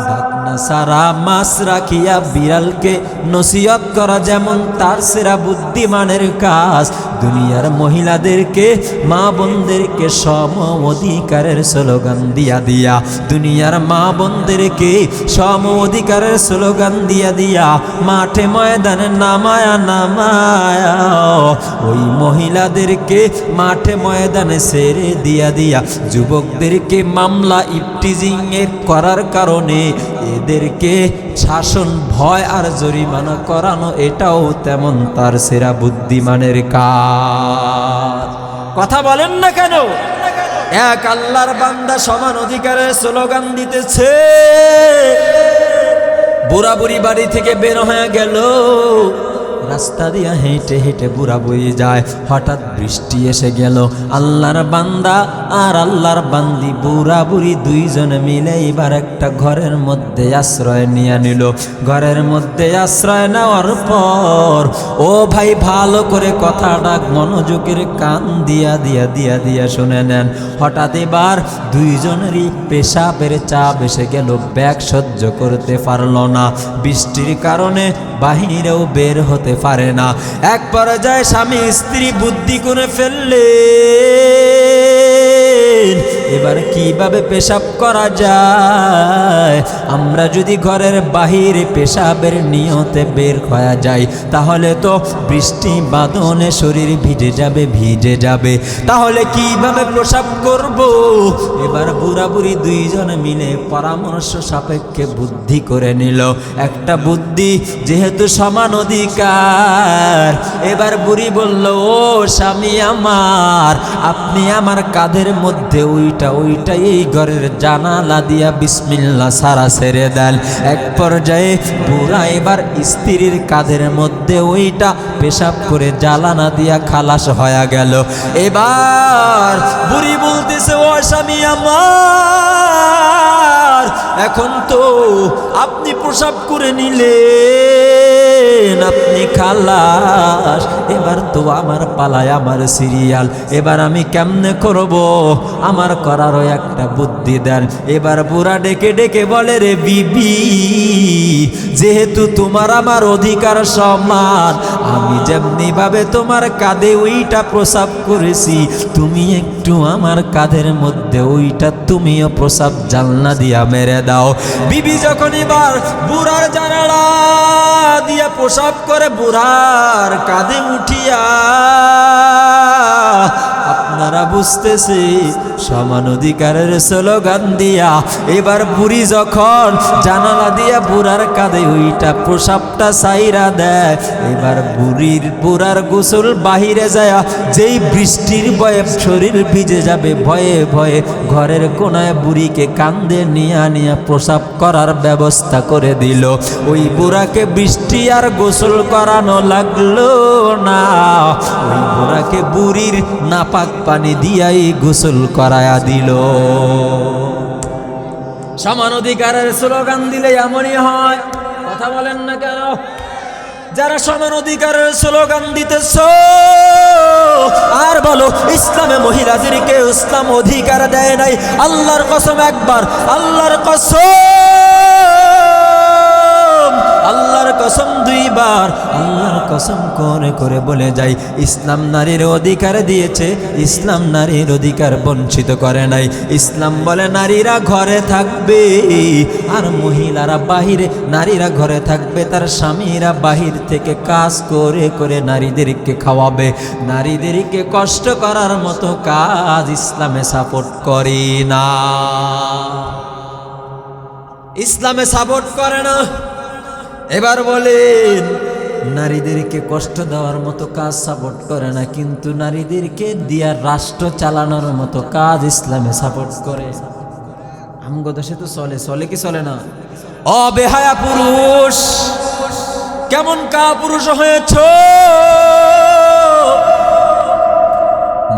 ঢাকনা সারা মাছ রাখিয়া বিড়ালকে নসিহত করা যেমন তার সেরা বুদ্ধিমানের কাজ। দুনিয়ার মহিলাদেরকে, মা বোনদেরকে সম অধিকারের স্লোগান দিয়া দিয়া, দুনিয়ার মা বোনদেরকে সম অধিকারের স্লোগান দিয়া দিয়া মাঠে ময়দানে নামায়া নামায়া ওই মহিলাদেরকে মাঠে ময়দানে ছেড়ে দিয়া দিয়া যুবকদেরকে মামলা ইফটিজিং এর করার কারণে এদেরকে শাসন, ভয় আর জরিমানা করানো, এটাও তেমন তার সেরা বুদ্ধিমানের কাজ। কথা বলেন না কেন? এক আল্লাহর বান্দা সমান অধিকারের স্লোগান দিতেছে, বুড়া বুড়ি বাড়ি থেকে বের হয়ে গেল, রাস্তা দিয়া হেঁটে হেঁটে বুড়া বুড়ি যায়, হঠাৎ বৃষ্টি এসে গেল। আল্লাহর বান্দা আর আল্লাহর বান্দি বুড়া বুড়ি দুইজনে মিলে এবার একটা ঘরের মধ্যে আশ্রয় নিয়ে নিল। ঘরের মধ্যে আশ্রয় নেওয়ার পর, ও ভাই ভালো করে কথাটা মনোযোগের কান দিয়া দিয়া দিয়া দিয়া শুনে নেন। হঠাৎ এবার দুইজনেরই পেশাবের চাপ এসে গেল, ব্যাগ সহ্য করতে পারল না, বৃষ্টির কারণে বাহিরেও বের হতে পারে না। এক পর্যায়ে স্বামী স্ত্রী বুদ্ধি করে ফেললেন, এবার কিভাবে পেশাব করা যায়? আমরা যদি ঘরের বাহিরে পেশাবের নিয়তে বের হয়ে যাই তাহলে তো বৃষ্টি বাদনে শরীর ভিজে যাবে, তাহলে কিভাবে প্রসাব করব? এবার বুড়া বুড়ি দুইজন মিলে পরামর্শ সাপেক্ষে বুদ্ধি করে নিল। একটা বুদ্ধি, যেহেতু সমান অধিকার, এবার বুড়ি বলল, ও স্বামী আমার, আপনি আমার কাঁধের মধ্যে ওইটা এই ঘরের জানালা দিয়া বিসমিল্লাহ সারা ছেড়ে দেন। এক পর্যায়ে বুড়া এবার স্ত্রীর কাঁধের মধ্যে ওইটা পেশাব করে জ্বালানা দিয়া খালাস হয়ে গেল। এবার বুড়ি বলতেছে, ও স্বামী আমার, এখন তো আপনি প্রসাব করে নিলেন, আপনি খালাস, এবার তো আমার পালায়, আমার সিরিয়াল, এবার আমি কেমনে করব? আমার করারও একটা বুদ্ধি দেন। এবার বুড়া ডেকে ডেকে বলে, রে বিবি, যেহেতু তোমার আমার অধিকার সমান, আমি যেমনি ভাবে তোমার কাঁধে ওইটা প্রসাব করেছি, তুমি একটু আমার কাঁধের মধ্যে ওইটা তুমিও প্রসাব জানলা দিয়া মেরে দাও। বিবি যখন এবার বুড়ার জানালা দিয়া প্রসাব করে বুড়ার কাঁধে উঠিয়া, আপনারা বুঝতেছে সমান অধিকারের স্লোগান দিয়া এবার বুড়ি যখন জানালা দিয়া বুড়ার কাঁধে ওইটা প্রসাবটা সাইরা দেয়, এবার বুড়ার গোসল বাহিরে যায়, যেই বৃষ্টির ভয়ে শরীর ভিজে যাবে, ভয়ে ভয়ে ঘরের কোনায় বুড়িকে কান্দে নিয়া প্রসাব করার ব্যবস্থা করে দিল। ওই বুড়াকে বৃষ্টি আর গোসল করানো লাগলো না, ওই বুড়াকে বুড়ির নাপাক পানি দিয়াই গোসল করায়া দিল। সমান অধিকারের স্লোগান দিলে এমনই হয়, কথা বলেন না কেন? যারা সমান অধিকারের স্লোগান দিতেছ আর বলো ইসলামে মহিলাদেরকে ইসলাম অধিকার দেয় নাই, আল্লাহর কসম একবার, আল্লাহর কসম, আল্লাহর কসম দুইবার, আল্লাহর কসম করে করে বলে যাই, ইসলাম নারীর অধিকার দিয়েছে, ইসলাম নারীর অধিকার বঞ্চিত করে নাই। ইসলাম বলে নারীরা ঘরে থাকবে আর মহিলারা বাহিরে, নারীরা ঘরে থাকবে, তার স্বামীরা বাহির থেকে কাজ করে করে নারীদেরকে খাওয়াবে। নারীদেরকে কষ্ট করার মতো কাজ ইসলামে সাপোর্ট করে না, ইসলামে সাপোর্ট করে না। এবার বলেন, নারীদেরকে কষ্ট দেওয়ার মতো কাজ সাপোর্ট করে না, কিন্তু নারীদেরকে দিয়া রাষ্ট্র চালানোর মতো কাজ ইসলামে সাপোর্ট করে। আমগো দেশে তো চলে কি চলে না? অবেহায়া পুরুষ, কেমন কা পুরুষ হয়েছ?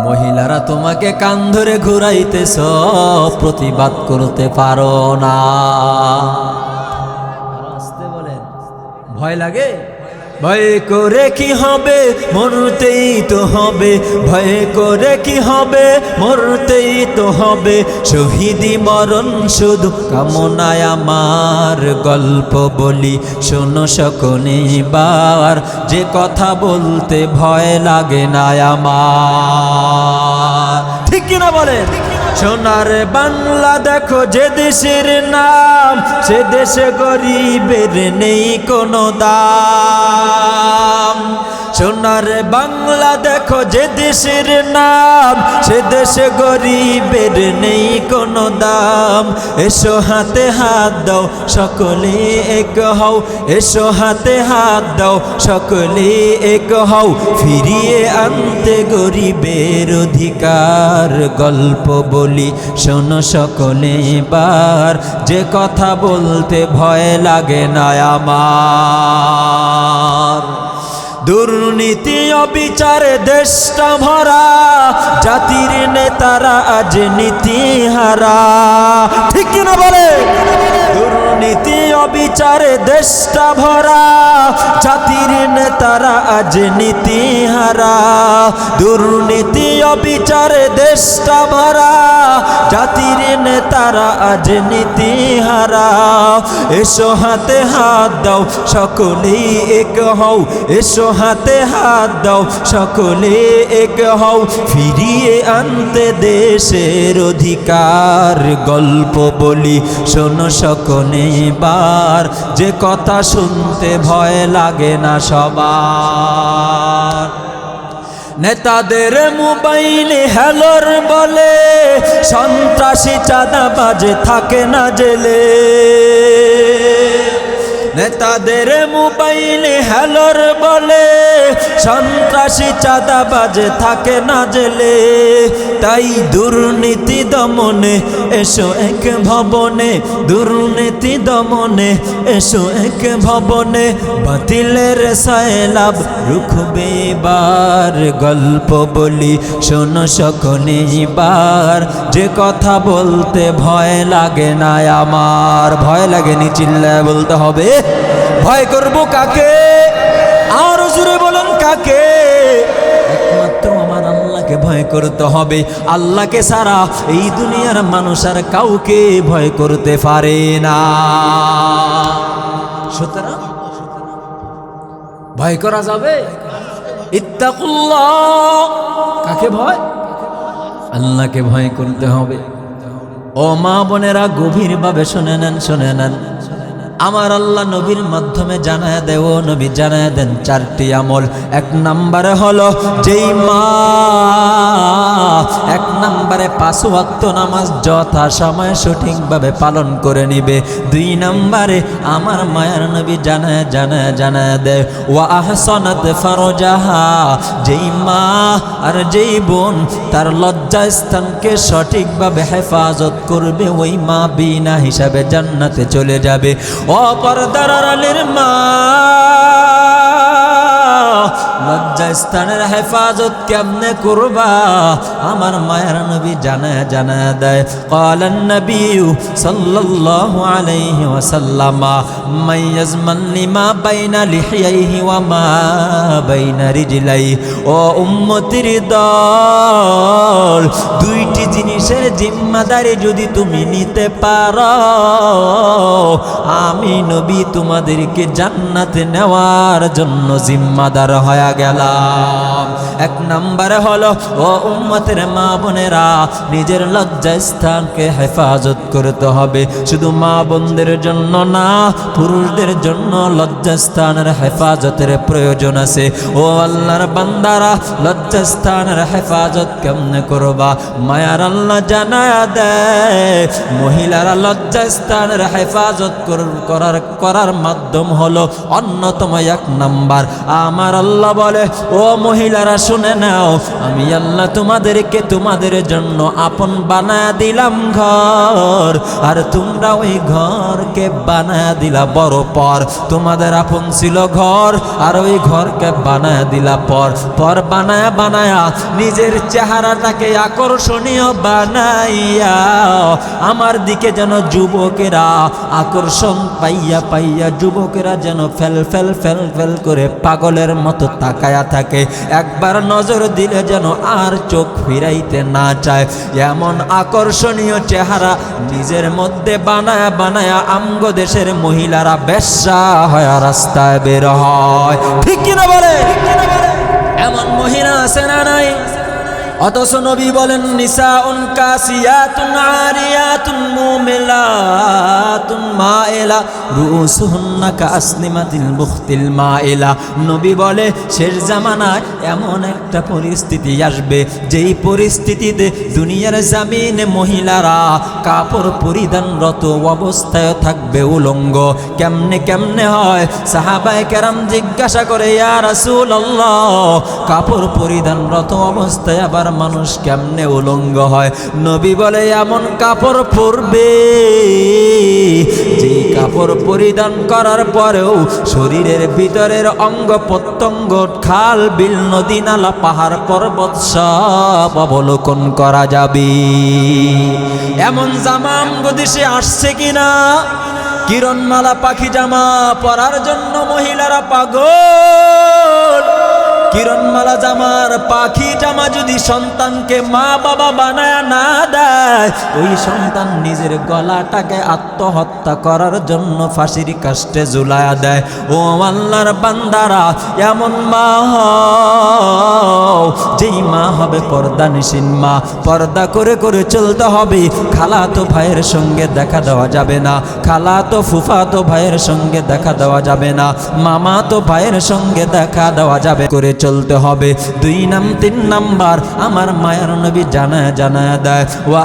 মহিলারা তোমাকে কান ধরে ঘুরাইতেছ, প্রতিবাদ করতে পারো না। ভয় লাগে? ভয় করে কি হবে, মরতেই তো হবে, ভয় করে কি হবে, মরতেই তো হবে, শহীদি মরণ শুধু কামনায় আমার। গল্প বলি শোনো সকলে বার, যে কথা বলতে ভয় লাগে না আমার। ঠিক কিনা বলেন? সোনার বাংলা দেখো যে দেশের নাম, সে দেশে গরিবের নেই কোনো দাম। সোনার বাংলা দেখো যে দেশের নাম, সে দেশে গরিবের নেই কোনো দাম। এসো হাতে হাত দাও সকলে এক হও, এসো হাতে হাত দাও সকলে এক হও, ফিরিয়ে আনতে গরিবের অধিকার। গল্প বলি শোনো সকলে এবার, যে কথা বলতে ভয় লাগে না আমার। দুর্নীতি অবিচারে দেশটা ভরা, জাতির নেতারা আজ নীতিহারা। ঠিক কিনা বলে? দুর্নীতি অবিচারে দেশটা ভরা, জাতির নেতারা আজ নীতিহারা। দুর্নীতি অবিচারে দেশটা ভরা, জাতির নেতারা আজ নীতিহারা। এসো হাতে হাত দাও সকলেই এক হও, এসো হাতে হাত দাও, সকলে এক হও, ফিরিয়ে আনতে দেশের অধিকার। গল্প বলি শোনো সকলে এবার, যে কথা শুনতে ভয় লাগে না সবার। নেতাদের মোবাইলে হ্যালোর বলে, সন্ত্রাসী চাঁদাবাজে থাকে না জেলে। নেতাদের মোবাইলে হ্যালোর বলে, সন্ত্রাসী চাঁদাবাজে থাকে না জেলে। তাই দুর্নীতি দমনে এসো এক ভবনে, দুর্নীতি দমনে এসো এক ভবনে, বাতিলের সয়লাব রুখবে এবার। গল্প বলি শোনো সকলে এবার, যে কথা বলতে ভয় লাগে না আমার। ভয় লাগেনি, চিল্লায় বলতে হবে। ভয় করব কাকে? আর জোরে বলেন কাকে? একমাত্র আমার আল্লাহকে ভয় করতে হবে। আল্লাহকে ছাড়া এই দুনিয়ার মানুষ আর কাউকে ভয় করতে পারে না। সুতরাং ভয় করা যাবে। ইত্তাকুল্লাহ, কাকে ভয়? আল্লাহকে ভয় করতে হবে। ও মা বোনেরা, গভীরভাবে শুনে নেন, শুনে নেন। আমার আল্লাহ নবীর মাধ্যমে জানায় দেয়, ও নবী জানায় দেন 4টি আমল। 1 নম্বরে হলো যেই মা 1 নম্বরে 5 ওয়াক্ত নামাজ যথা সময়ে সঠিকভাবে পালন করে নিবে। 2 নম্বরে আমার মায়ের নবী জানায় দেয়, ওয়া আহসানাত ফারজাহা, যেই মা আর যেই বোন তার লজ্জা স্থানকে সঠিকভাবে হেফাজত করবে, ওই মা বিনা হিসাবে জান্নাতে চলে যাবে। অপরদার আলীর মা লজ্জা স্থানের হেফাজত কেমনে করবা? আমার মায়ের নবী জানায় দেয়, ক্বালান নবী সাল্লাল্লাহু আলাইহি ওয়াসাল্লাম, মাইয়াজমান লিমা বাইনা লিহিয়াইহি ওয়া মা বাইনা রিজলাই। ও উম্মতির দল, 2টি জিনিসের জিম্মাদারি যদি তুমি নিতে পারো, আমি নবী তোমাদেরকে জান্নাতে নেওয়ার জন্য জিম্মাদার হয়ে গেলাম। 1 নম্বরে হলো, ও উম্মতের মা বোনেরা, নিজের লজ্জা স্থানকে হেফাজত করতে হবে। শুধু মা বোনদের জন্য না, পুরুষদের জন্য লজ্জা স্থানের হেফাজতের প্রয়োজন আছে। ও আল্লাহর বান্দারা, লজ্জা স্থানের হেফাজত কেমনে করবা? মায়ার আল্লাহ জানায়া দেয়, মহিলারা লজ্জা স্থানের হেফাজত করার মাধ্যম হলো অন্যতম 1 নাম্বার। আমার আল্লাহ বলে, ও মহিলারা শুনে নাও, আমি আল্লাহ তোমাদেরকে তোমাদের জন্য আপন বানায়া দিলাম ঘর, আর তোমরা ওই ঘরকে বানায়া দিলা বড় পর। তোমাদের আপন ছিল ঘর, আর ওই ঘরকে বানায়া দিলা পর। বানায়া নিজের চেহারাটাকে আকর্ষণীয় বানাইয়া আমার দিকে যেন যুবকেরা আকর্ষণ পাইয়া যুবকেরা যেন ফেল করে পাগলের মতো তাকায়া থাকে। একবার নজর দিলে যেন আর চোখ ফিরাইতে না চায়, এমন আকর্ষণীয় চেহারা নিজের মধ্যে বানায়া আমগো দেশের মহিলারা বেশ্যা হয়ে রাস্তায় বের হয়। ঠিক কিনা বলে? এমন মহিলা আছে না নাই? অথচ নবী বলেন, নিসাউন কাসিয়াতুন আরিয়াতুন মুমিলাতুন মাইলা রুসুহুন্না কাসনিমাতিল বুখতিল মাইলা। নবী বলে, শেষ জামানায় এমন একটা পরিস্থিতি আসবে, যেই পরিস্থিতিতে দুনিয়ার জমিনে মহিলারা কাপড় পরিধানরত অবস্থায় থাকবে উলঙ্গ। কেমনে হয়? সাহাবায়ে কেরাম জিজ্ঞাসা করে, ইয়া রাসূলুল্লাহ, কাপড় পরিধানরত অবস্থায় আবার মানুষ কেমনে উলঙ্গ হয়? নবী বলে, এমন কাপড় পরবে যে কাপড় পরিধান করার পরেও শরীরের ভিতরের অঙ্গ প্রত্যঙ্গ, খাল বিল নদী নালা পাহাড় পর্বত সব অবলোকন করা যাবে। এমন জামা আমগো দেশে আসছে কিনা? কিরণমালা পাখি জামা পরার জন্য মহিলারা পাগল। কিরণমালা জামার পাখি জামা যদি সন্তানকে মা বাবা বানায় না দেয়, ওই সন্তান নিজের গলাটাকে আত্মহত্যা করার জন্য ফাঁসির কাস্টে ঝুলায়া দেয়। ও আল্লাহর বান্দারা, এমন মা হও যেই মা হবে পর্দানিশীন মা। পর্দা করে করে চলতে হবে। খালাতো ভাইয়ের সঙ্গে দেখা দেওয়া যাবে না, খালাতো ফুফাতো ভাইয়ের সঙ্গে দেখা দেওয়া যাবে না, মামা তো ভাইয়ের সঙ্গে দেখা দেওয়া যাবে করে চলতে হবে। 2 নাম্বার 3 নাম্বার আমার মায়ের নবী জানায় দেয়, ওয়া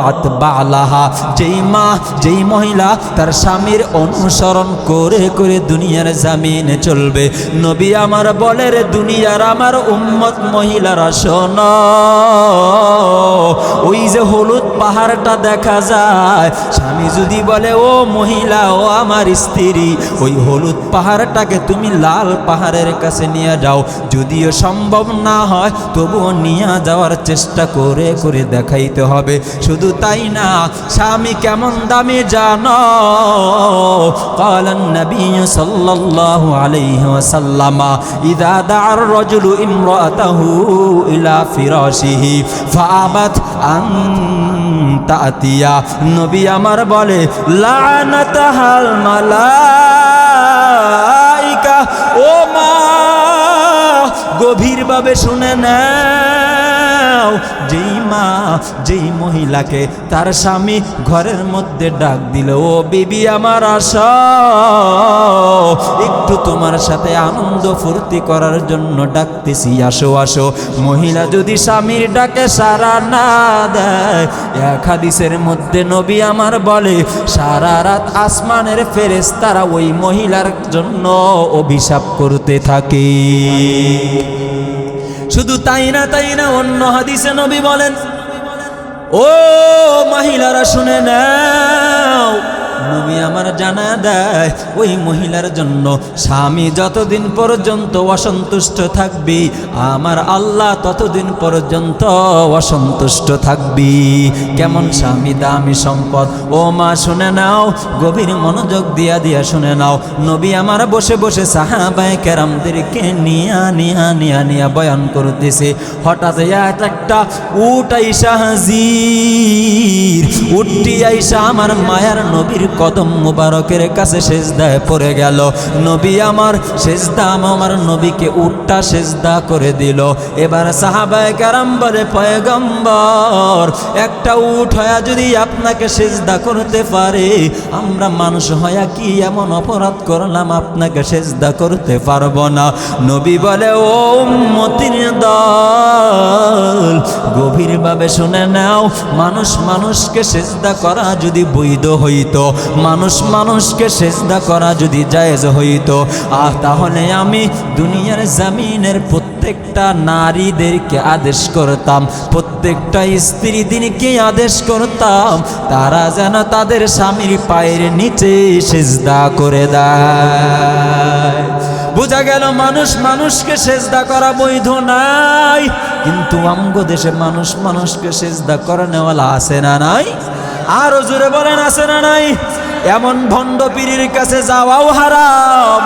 আত বালাহা, যেই মা যেই মহিলা তার স্বামীর অনুসরণ করে করে দুনিয়ার জামিনে চলবে। নবী আমার বলে, রে দুনিয়ার আমার উম্মত মহিলারা শোনো, ওই যে হলুদ পাহাড়টা দেখা যায়, স্বামী যদি বলে ও মহিলা ও আমার স্ত্রী, ওই হলুদ পাহাড়টাকে তুমি লাল পাহাড়ের কাছে নিয়ে যাও। যদিও সম্ভব না হয় তবুও নিয়ে যাওয়ার চেষ্টা করে করে দেখাইতে হবে। শুধু তাই না, স্বামী কেমন দামি জানো? ক্বালান নবী সাল্লাল্লাহু আলাইহি ওয়াসাল্লাম, ইযা দা'আর রাজুলু ইমরাতাহু ইলা ফিরাশিহি ফাআবাত আন তাতিয়া, নবী আমার বলে, লানাতাহাল মালাইকা। ও মা, গভীরভাবে শুনে নাও, যেই মা যেই মহিলাকে তার স্বামী ঘরের মধ্যে ডাক দিল, ও বিবি আমার আসো, একটু তোমার সাথে আনন্দ ফুর্তি করার জন্য ডাকতেছি, আসো আসো। মহিলা যদি স্বামীর ডাকে সাড়া না দেয়, এক হাদিসের মধ্যে নবী আমার বলে, সারা রাত আসমানের ফেরেশতারা ওই মহিলার জন্য অভিশাপ করতে থাকে। শুধু তাই না, অন্য হাদিসে নবী বলেন, ও মহিলারা শুনে নাও, নবী আমার জানা দেয়, ওই মহিলার জন্য স্বামী যতদিন পর্যন্ত অসন্তুষ্ট থাকবি, আমার আল্লাহ ততদিন পর্যন্ত অসন্তুষ্ট থাকবি। কেমন স্বামী দামি সম্পদ। ও মা শুনে নাও, গভীর মনোযোগ দিয়া শুনে নাও। নবী আমার বসে বসে সাহাবায়ে কেরামদেরকে নিয়া বয়ান করতেছে। হঠাৎ একটা উট আইসা হাজির, উটটি আইসা আমার মায়ার নবীর কদম মুবারকের কাছে সেজদায় পড়ে গেল। নবী আমার সেজদা, আমার নবীকে উটটা সেজদা করে দিল। এবার সাহাবায়ে কেরাম বলে, পয়গম্বর, একটা উট হয়া যদি আপনাকে সেজদা করতে পারে, আমরা মানুষ হয়া কি এমন অপরাধ করলাম আপনাকে সেজদা করতে পারবো না? নবী বলে, ও উম্মতির দল, গভীরভাবে শুনে নাও, মানুষ মানুষকে সেজদা করা যদি বৈধ হইতো, মানুষ মানুষকে সেজদা করা যদি জায়েজ হইতো, তাহলে আমি দুনিয়ার জমিনের প্রত্যেকটা নারীদেরকে আদেশ করতাম, প্রত্যেকটা স্ত্রীদেরকে আদেশ করতাম, তারা যেন তাদের স্বামীর পায়ের নিচে সেজদা করে দেয়। বোঝা গেল মানুষ মানুষকে সেজদা করা বৈধ নাই, কিন্তু আমগো দেশে মানুষ মানুষকে সেজদা করে নেওয়ালা আছে না নাই? আরো জোরে বলেন, আছে না নাই? এমন ভণ্ড পীরের কাছে যাওয়াও হারাম,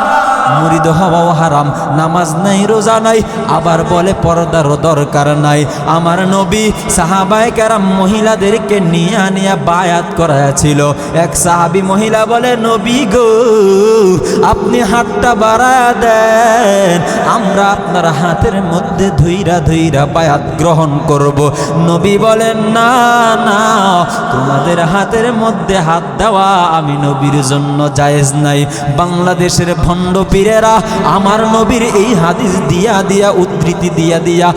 মুরিদ হওয়াও হারাম, নামাজ নাই রোজা নাই, আবার বলে পর্দার দরকার নাই। আমার নবী সাহাবায়ে কেরাম মহিলাদেরকে নিয়া বায়াত করাছিল। এক সাহাবী মহিলা বলে, নবী গো, আপনি হাতটা বাড়ায়া দেন, আমরা আপনার হাতের মধ্যে ধুইরা বায়াত গ্রহণ করব। নবী বলেন, না না, তোমাদের হাতের মধ্যে হাত দেওয়া আমি নবীর জন্য জায়েজ নাই। বাংলাদেশের ভণ্ড পীরেরা আমার নবীর এই হাদিস দিয়া উদ্ধৃতি দিয়া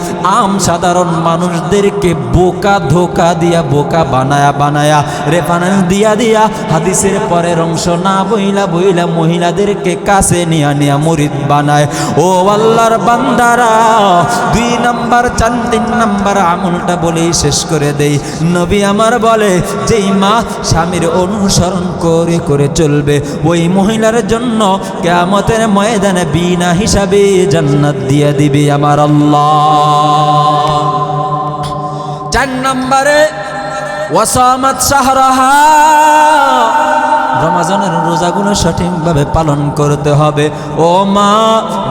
সাধারণ মানুষদেরকে বোকা ধোকা দিয়া বোকা বানায়া রেফারেন্স দিয়া হাদিসের পরের অংশ না বইলা মহিলাদেরকে কাছে নিয়া মুরিদ বানায়। ও আল্লাহর বান্দারা, 2 নাম্বার 3 নাম্বার আমলটা বলেই শেষ করে দেই। নবী আমার বলে, যেই মা স্বামীর অনুসরণ করে করে চলবে, ওই মহিলার জন্য কিয়ামতের ময়দানে বিনা হিসাবে জান্নাত দিয়ে দিবে আমার আল্লাহ। 4 নম্বরে ওয়াসামাত শাহরাহা, রমজানের রোজাগুলো সঠিকভাবে পালন করতে হবে। ও মা,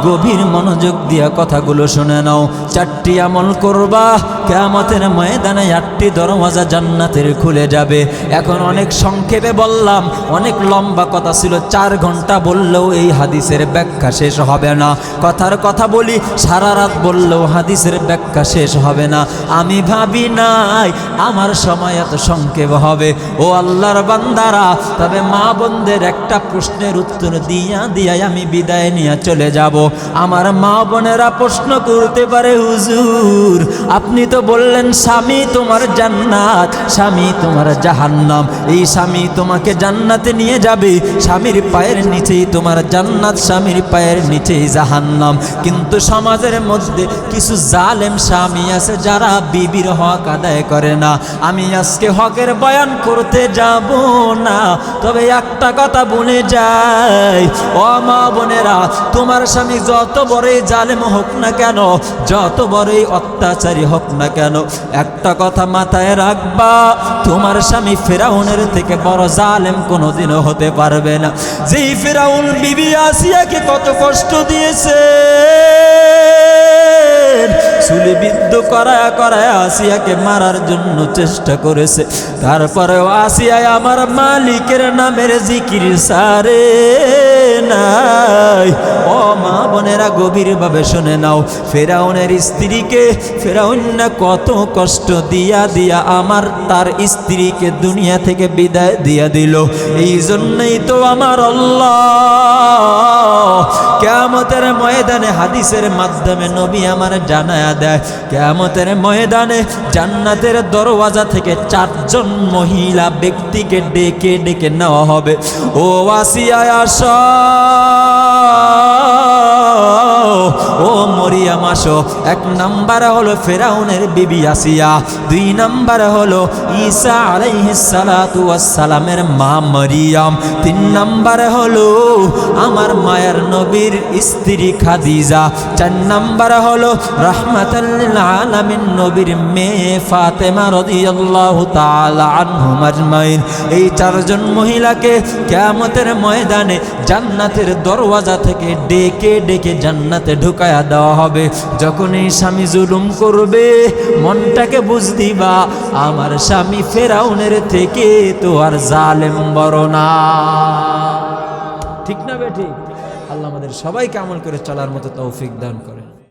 গভীর মনোযোগ দিয়া কথাগুলো শুনে নাও। 4টি আমল করবা, কিয়ামতের ময়দানে 8টি দরওয়াজা জান্নাতের খুলে যাবে। এখন অনেক সংক্ষেপে বললাম, অনেক লম্বা কথা ছিল, 4 ঘন্টা বললেও এই হাদিসের ব্যাখ্যা শেষ হবে না। কথার কথা বলি, সারা রাত বললেও হাদিসের ব্যাখ্যা শেষ হবে না। আমি ভাবি নাই আমার সময় এত সংক্ষেপ হবে। ও আল্লাহর বান্দারা, তবে মা বোনদের একটা প্রশ্নের উত্তর দিয়া আমি বিদায় নিয়ে চলে যাব। আমার মা বোনেরা প্রশ্ন করতে পারে, হুজুর আপনি তো বললেন স্বামী তোমার জান্নাত, স্বামী তোমার জাহান্নাম। এই স্বামী তোমাকে জান্নাতে নিয়ে যাবে, স্বামীর পায়ের নিচেই তোমার জান্নাত, স্বামীর পায়ের নিচেই জাহান্নাম। কিন্তু সমাজের মধ্যে কিছু জালেম স্বামী আছে যারা বিবির হক আদায় করে না। আমি আজকে হকের বয়ান করতে যাব না, তবে একটা কথা বলে যাই, ও মা বোনেরা, তোমার স্বামী যত বড়ই জালেম হোক না কেন, যত বড়ই অত্যাচারী হোক না কেন, একটা কথা মাথায় রাখবা, তোমার স্বামী ফেরাউনের থেকে বড় জালেম কোনোদিনও হতে পারবে না। যেই ফেরাউন বিবি আসিয়াকে কত কষ্ট দিয়েছে, চুলিবিদ্ধ করায় আসিয়াকে মারার জন্য চেষ্টা করেছে, তারপরেও আসিয়ায় আমার মালিকের নামের জিকির সারে নাই। ও মা বোনেরা, গভীরভাবে শুনে নাও, ফেরাউনের স্ত্রীকে ফেরাউন না কত কষ্ট দিয়া আমার তার স্ত্রীকে দুনিয়া থেকে বিদায় দিয়া দিল। এই জন্যই তো আমার আল্লাহ কিয়ামতের ময়দানে হাদিসের মাধ্যমে নবী আমার জানায়া দেয়, কিয়ামতের ময়দানে জান্নাতের দরওয়াজা থেকে 4 জন মহিলা ব্যক্তিকে ডেকে ডেকে নেওয়া হবে। ও আসিয়া আসো, ও মরিয়াম আসো। 1 নাম্বারে হলো ফেরাউনের বিবি আসিয়া, 2 নাম্বারে হলো ঈসা আলাইহিস সালাতু ওয়াস সালামের মা মরিয়াম, 3 নাম্বারে হলো আমার মায়ের নবীর স্ত্রী খাদিজা, 4 নাম্বারে হলো রাহমাতাল লিল আলামিন নবীর মেয়ে ফাতেমা রাদিয়াল্লাহু তাআলা আনহুম আজমাইন। এই 4 জন মহিলাকে কিয়ামতের ময়দানে জান্নাতের দরওয়াজা থেকে ডেকে ডেকে জান্নাতে ঢুকায়া দেওয়া হবে। যখন এই স্বামী জুলুম করবে, মনটাকে বুঝ দিবা, আমার স্বামী ফেরাউনের থেকে তো আর জালেম বড় না। ঠিক না বেঠিক? আল্লাহ আমাদের সবাইকে আমল করে চলার মতো তৌফিক দান করেন।